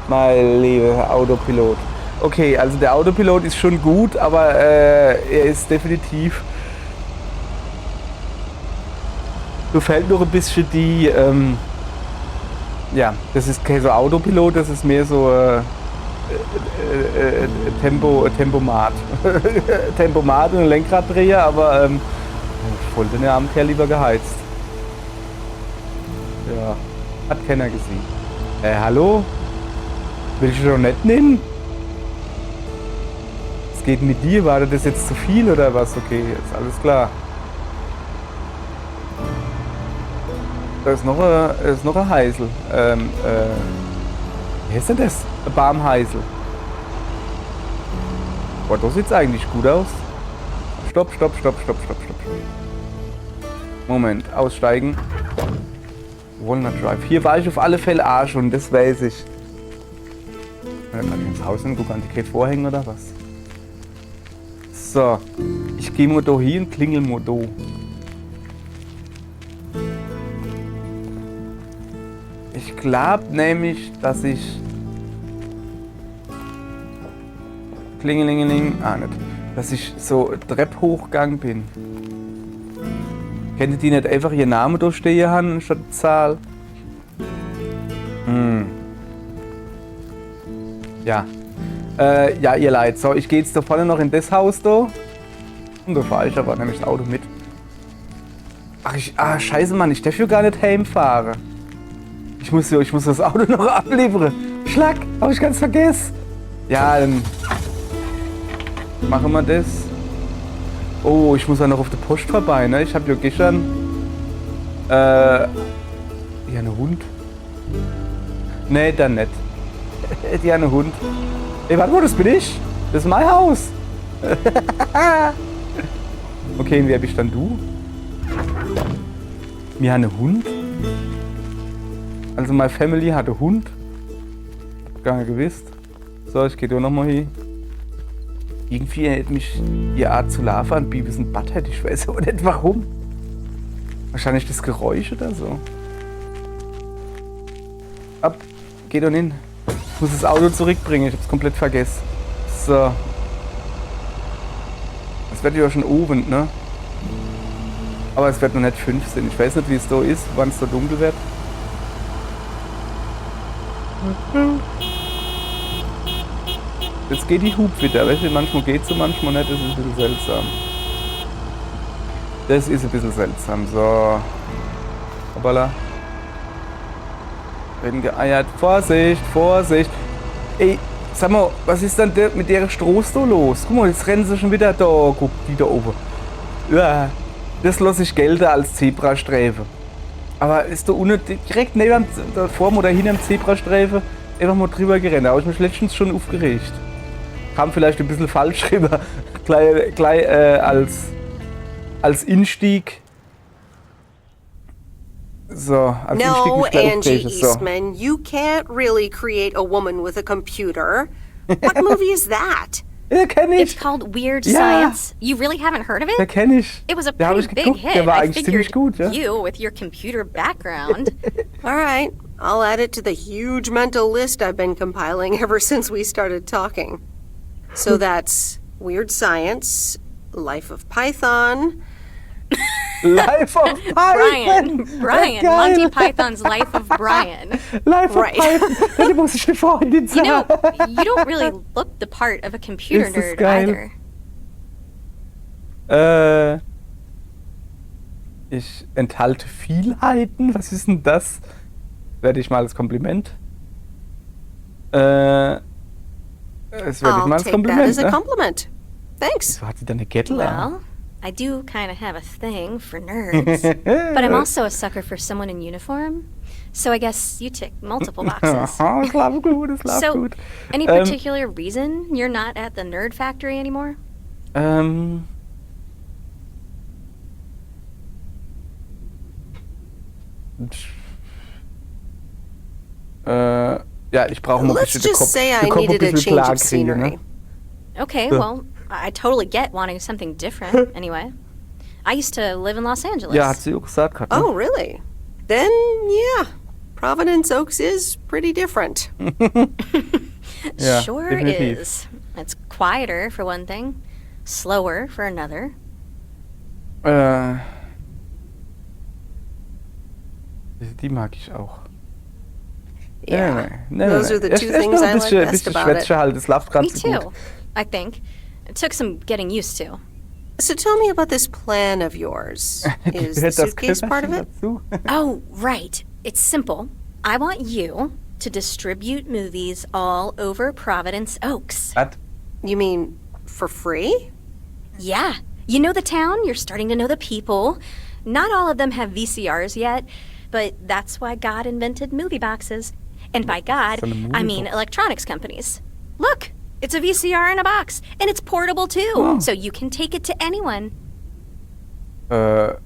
Mein lieber Autopilot. Okay, also der Autopilot ist schon gut, aber er ist definitiv... Du fällt noch ein bisschen die... ja, das ist kein so Autopilot, das ist mehr so Tempomat. Tempomat und ein Lenkraddreher, aber ich wollte den armen Kerl lieber geheizt. Ja, hat keiner gesehen. Hallo? Will ich schon nicht nehmen? Was geht mit dir? War das jetzt zu viel oder was? Okay, ist alles klar. Da ist noch ein Heisel. Wie heißt denn das? Ein Barmheisel. Boah, das sieht's eigentlich gut aus. Stopp. Moment, aussteigen. Walnut Drive. Hier war ich auf alle Fälle auch schon, das weiß ich. Kann ich ins Haus und gucken, die Vorhänge oder was? So, ich gehe mal da hin und klingel mal da. Ich glaube nämlich, dass ich... Klingelingeling... Ah, nicht. Dass ich so Trepphochgang bin. Kennt ihr die nicht einfach ihr Name durchstehen haben statt Zahl? Ja. Ja, ihr Leid. So, ich gehe jetzt da vorne noch in das Haus da. Und da fahre ich aber nämlich das Auto mit. Ach, scheiße, Mann. Ich darf ja gar nicht heimfahren. Ich muss das Auto noch abliefern. Schlag, hab ich ganz vergessen. Ja, dann machen wir das. Oh, ich muss ja noch auf der Post vorbei, ne? Ich habe ja gestern... Ja, ein Hund. Nee, dann nicht. Die eine Hund. Ey, warte mal, das bin ich. Das ist mein Haus. Okay, und wer bist dann du? Wir haben einen Hund. Also meine Family hat einen Hund. Gar nicht gewusst. So, ich gehe da nochmal hin. Irgendwie erinnert mich die Art zu laufen an Beavis und Butthead. Ich weiß aber nicht warum. Wahrscheinlich das Geräusch oder so. Ab, geh doch hin. Ich muss das Auto zurückbringen, ich hab's komplett vergessen. So. Es wird ja schon oben, ne? Aber es wird noch nicht 15. Ich weiß nicht, wie es da ist, wann es da dunkel wird. Jetzt geht die Hub wieder, weißt du? Manchmal geht sie, manchmal nicht. Das ist ein bisschen seltsam. Das ist ein bisschen seltsam. So. Hoppala. Werden geeiert. Vorsicht, Vorsicht. Ey, sag mal, was ist denn mit der Stroß da los? Guck mal, jetzt rennen sie schon wieder da. Guck, die da oben. Ja, das lasse ich gelten als Zebrastreifen. Aber ist da unten direkt neben da vorm oder hinterm Zebrastreifen einfach mal drüber gerannt. Da habe ich mich letztens schon aufgeregt. Kam vielleicht ein bisschen falsch rüber. gleich als Instieg. So, als No, Instieg Angie so. Eastman, you can't really create a woman with a computer. What movie is that? Ja, kenn ich. It's called Weird Ja. Science. You really haven't heard of it? Ja, kenn ich. It was a Da hab pretty ich big geguckt. hit. Der war I eigentlich ziemlich figured gut, ja. you, with your computer background. All right, I'll add it to the huge mental list I've been compiling ever since we started talking. So that's Weird Science, Life of Python. Life of Python. Brian, Ja, geil. Monty Python's Life of Brian. Life of Right. Python. Da muss ich eine Freundin You sagen. know, you don't really look the part of a computer Ist das nerd geil. either. Ich enthalte Vielheiten. Was ist denn das? Werde ich mal als Kompliment. Das werde ich I'll mal als take that Kompliment. as a Ne? compliment. Thanks. Wieso hat sie da eine Gürtel an? Well, I do kind of have a thing for nerds, but I'm also a sucker for someone in uniform. So I guess you tick multiple boxes. Das läuft gut, das läuft So, gut. any particular reason you're not at the Nerd Factory anymore? Ja, ich brauche mal ein Let's bisschen den just Kopf. say den I Kopf ein needed a bisschen change klar of kriegen, scenery. ne? Okay, well, I totally get wanting something different anyway. I used to live in Los Angeles. Ja, hat sie auch gesagt gerade. Ne? Oh, really? Then, yeah. Providence Oaks is pretty different. Ja, Sure definitiv. is. It's quieter for one thing, slower for another. Die mag ich auch. Yeah. Nee. Those are the two things I like best about it. Schwätze halt, das läuft Me ganz gut. too, I think. It took some getting used to. So tell me about this plan of yours. Is the Gehört das suitcase part of Köfferchen it? dazu? Oh, right. It's simple. I want you to distribute movies all over Providence Oaks. Was? You mean for free? Yeah. You know the town, you're starting to know the people. Not all of them have VCRs yet, but that's why God invented movie boxes. And by God, So eine I mean Movie-Box. electronics companies. Look, it's a VCR in a box, and it's portable too, Oh. so you can take it to anyone. Das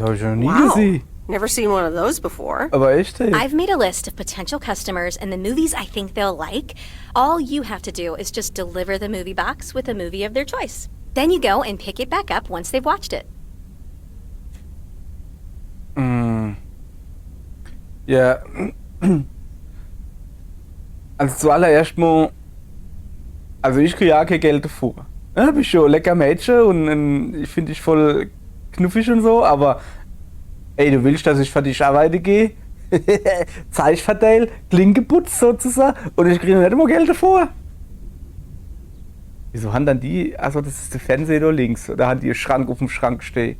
habe ich noch nie Wow. gesehen. Never seen one of those before. Aber echt, ey. I've made a list of potential customers and the movies I think they'll like. All you have to do is just deliver the movie box with a movie of their choice. Then you go and pick it back up once they've watched it. Ja. Also zuallererst mal. Also ich kriege ja kein Geld davor. Ja, bin schon ein lecker Mädchen und ich finde dich voll knuffig und so, aber ey, du willst, dass ich für dich arbeiten gehe? Zeug verteile, Klinke putz sozusagen und ich kriege nicht immer Geld davor. Wieso haben dann die, also das ist der Fernseher da links, oder haben die einen Schrank auf dem Schrank stehen?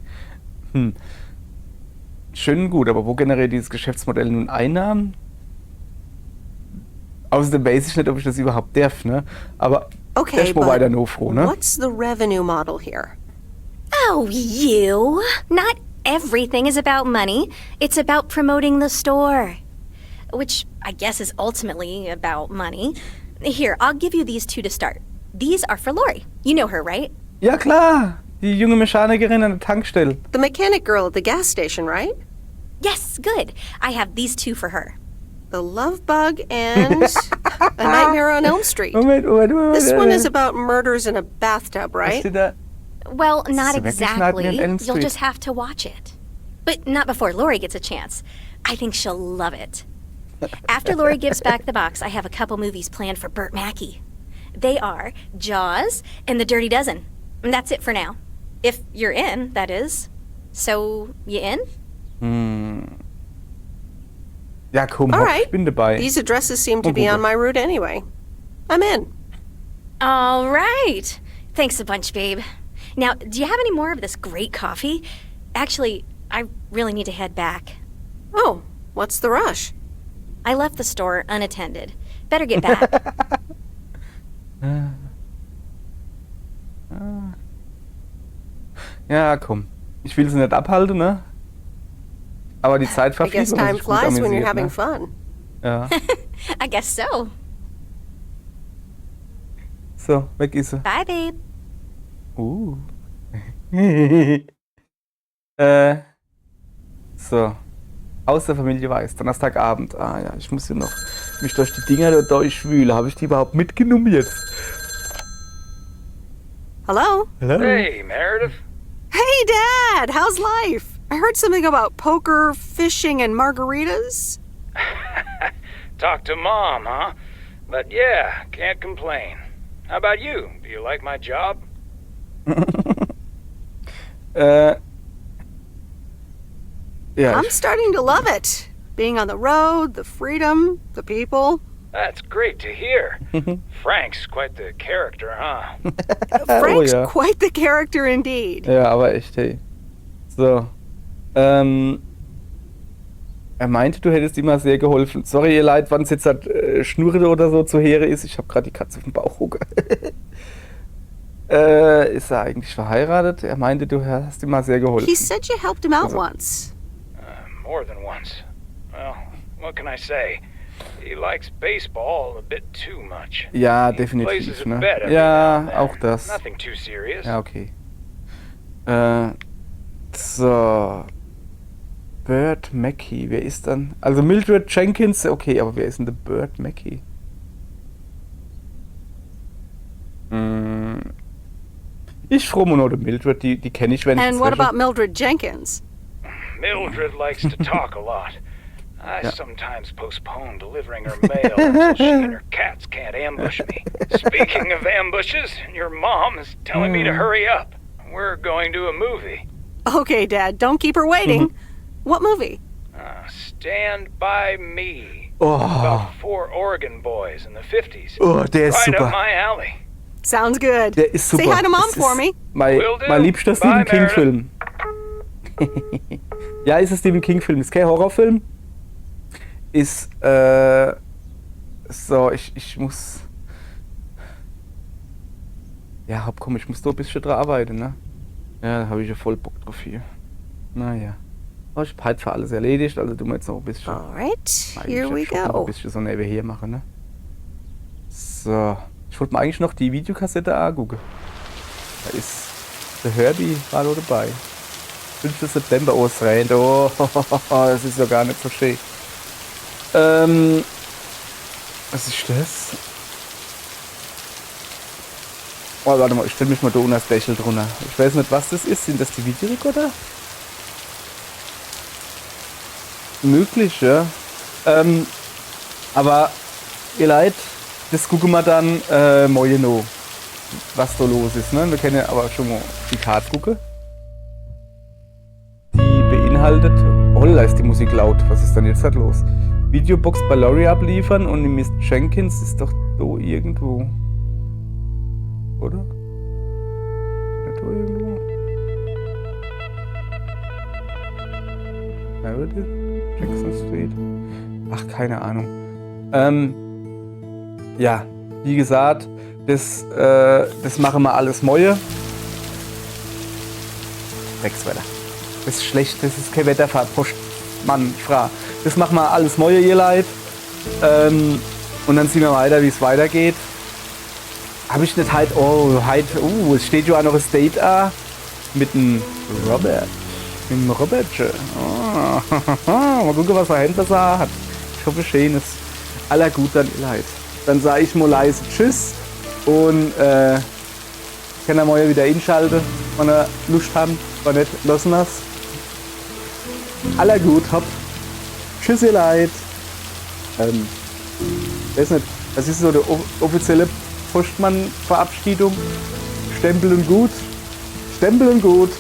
Schön und gut, aber wo generiert dieses Geschäftsmodell nun Einnahmen? Außerdem weiß ich nicht, ob ich das überhaupt darf, ne? Aber Okay, erst mal but weiter nur froh, ne? what's the revenue model here? Oh, you! Not everything is about money. It's about promoting the store. Which I guess is ultimately about money. Here, I'll give you these two to start. These are for Lori. You know her, right? Ja klar, Die junge Mechanikerin an der Tankstelle. The mechanic girl at the gas station, right? Yes, good. I have these two for her. The Love Bug and A Nightmare on Elm Street. Moment. This one is about murders in a bathtub, Was right? steht da? Well, not It's a exactly. Nightmare on Elm You'll Street. just have to watch it. But not before Lori gets a chance. I think she'll love it. After Lori gives back the box, I have a couple movies planned for Burt Mackey. They are Jaws and The Dirty Dozen. And that's it for now. If you're in, that is. So, you in? Ja, komm, All hopp, right. ich bin dabei. These addresses seem to be on my route anyway. I'm in. All right. Thanks a bunch, babe. Now, do you have any more of this great coffee? Actually, I really need to head back. Oh, what's the rush? I left the store unattended. Better get back. Ja, komm. Ich will sie nicht abhalten, ne? Aber die Zeit I verfliegt, guess wenn man time sich gut flies when you're amüsiert, having ne? fun. Ja. I guess so. So, weg ist sie. Bye, babe. So. Aus der Familie Weiß, Donnerstagabend. Ah ja, ich muss hier noch mich durch die Dinger da durchwühlen. Habe ich die überhaupt mitgenommen jetzt? Hello? Hello? Hey, Meredith. Hey, Dad! How's life? I heard something about poker, fishing, and margaritas. Talk to Mom, huh? But yeah, can't complain. How about you? Do you like my job? Ja, I'm starting to love it. Being on the road, the freedom, the people. That's great to hear. Frank's quite the character, huh? Frank's ja. quite the character indeed. Ja, aber echt, hey. So. Er meinte, du hättest ihm mal sehr geholfen. Sorry, ihr Leid, wann es jetzt halt Schnurre oder so zu Heere ist. Ich habe gerade die Katze auf dem Bauch hucke. Ist er eigentlich verheiratet? Er meinte, du hast ihm mal sehr geholfen. He said you helped him out once. More than once. Well, what can I say? He likes baseball a bit too much. Ja, He plays definitiv, as a ne? bet every now Ja, and then. auch das. Nothing too serious. Ja, okay. So. Burt Mackey, wer ist dann? Also Mildred Jenkins, okay, aber wer ist denn der Burt Mackey? Ich fromme nur die Mildred, die kenne ich, wenn ich And es what wäsche. about Mildred Jenkins? Mildred likes to talk a lot. I Yeah. sometimes postpone delivering her mail until she and her cats can't ambush me. Speaking of ambushes, your mom is telling me to hurry up. We're going to a movie. Okay, Dad, don't keep her waiting. What movie? Stand By Me. Oh. About 4 Oregon boys in the 50s. Oh, der ist right super. up my alley. Sounds good. Der ist super. Say hi to Mom Das for ist me. Mein liebster Stephen Bye, King-Film. Ja, ist ein Stephen King-Film. Ist kein Horrorfilm. Ist, so, ich muss. Ja, komm, ich muss da ein bisschen dran arbeiten, ne? Ja, da habe ich ja voll Bock drauf hier. Naja. Aber ich hab halt für alles erledigt, also du musst jetzt noch ein bisschen. Alright, Eigentlich here we jetzt schon noch ein go. bisschen so nebenher machen, ne? So. Ich wollte mir eigentlich noch die Videokassette angucken. Da ist der Herbie war noch dabei. 5. September ausrennt. Oh, das ist ja gar nicht so schön. Was ist das? Oh, warte mal, ich stelle mich mal da unter das Dächel drunter. Ich weiß nicht, was das ist. Sind das die Videorekorder? Möglich, ja. Aber ihr Leid, das gucken wir dann morgen noch, was da los ist. Ne? Wir können ja aber schon mal die Karte gucken. Die beinhaltet... Oh, da ist die Musik laut. Was ist denn jetzt halt los? Videobox bei Lori abliefern und die Miss Jenkins ist doch da irgendwo. Oder? Ist da irgendwo? Meredith? Jackson Street? Ach, keine Ahnung. Ja, wie gesagt, das machen wir alles Neue. Dreckswetter. Das ist schlecht, das ist kein Wetterfahrt. Mann, Frau. Das machen wir alles Neue, ihr Leid. Und dann sehen wir weiter, wie es weitergeht. Habe ich nicht halt, es steht ja auch noch ein Date an. Mit dem Robert. Mit dem Robertchen. Oh. Mal gucken, was er hinter sich hat. Ich hoffe, schönes. Aller gut, dann leid. Dann sage ich mal leise Tschüss. Und kann er mal wieder einschalten, wenn er Lust hat. Wenn nicht, lassen wir's. Aller gut, hopp. Tschüss, ihr Leid. Weiß nicht, das ist so die offizielle Postmann-Verabschiedung. Stempel und gut. Stempel und gut.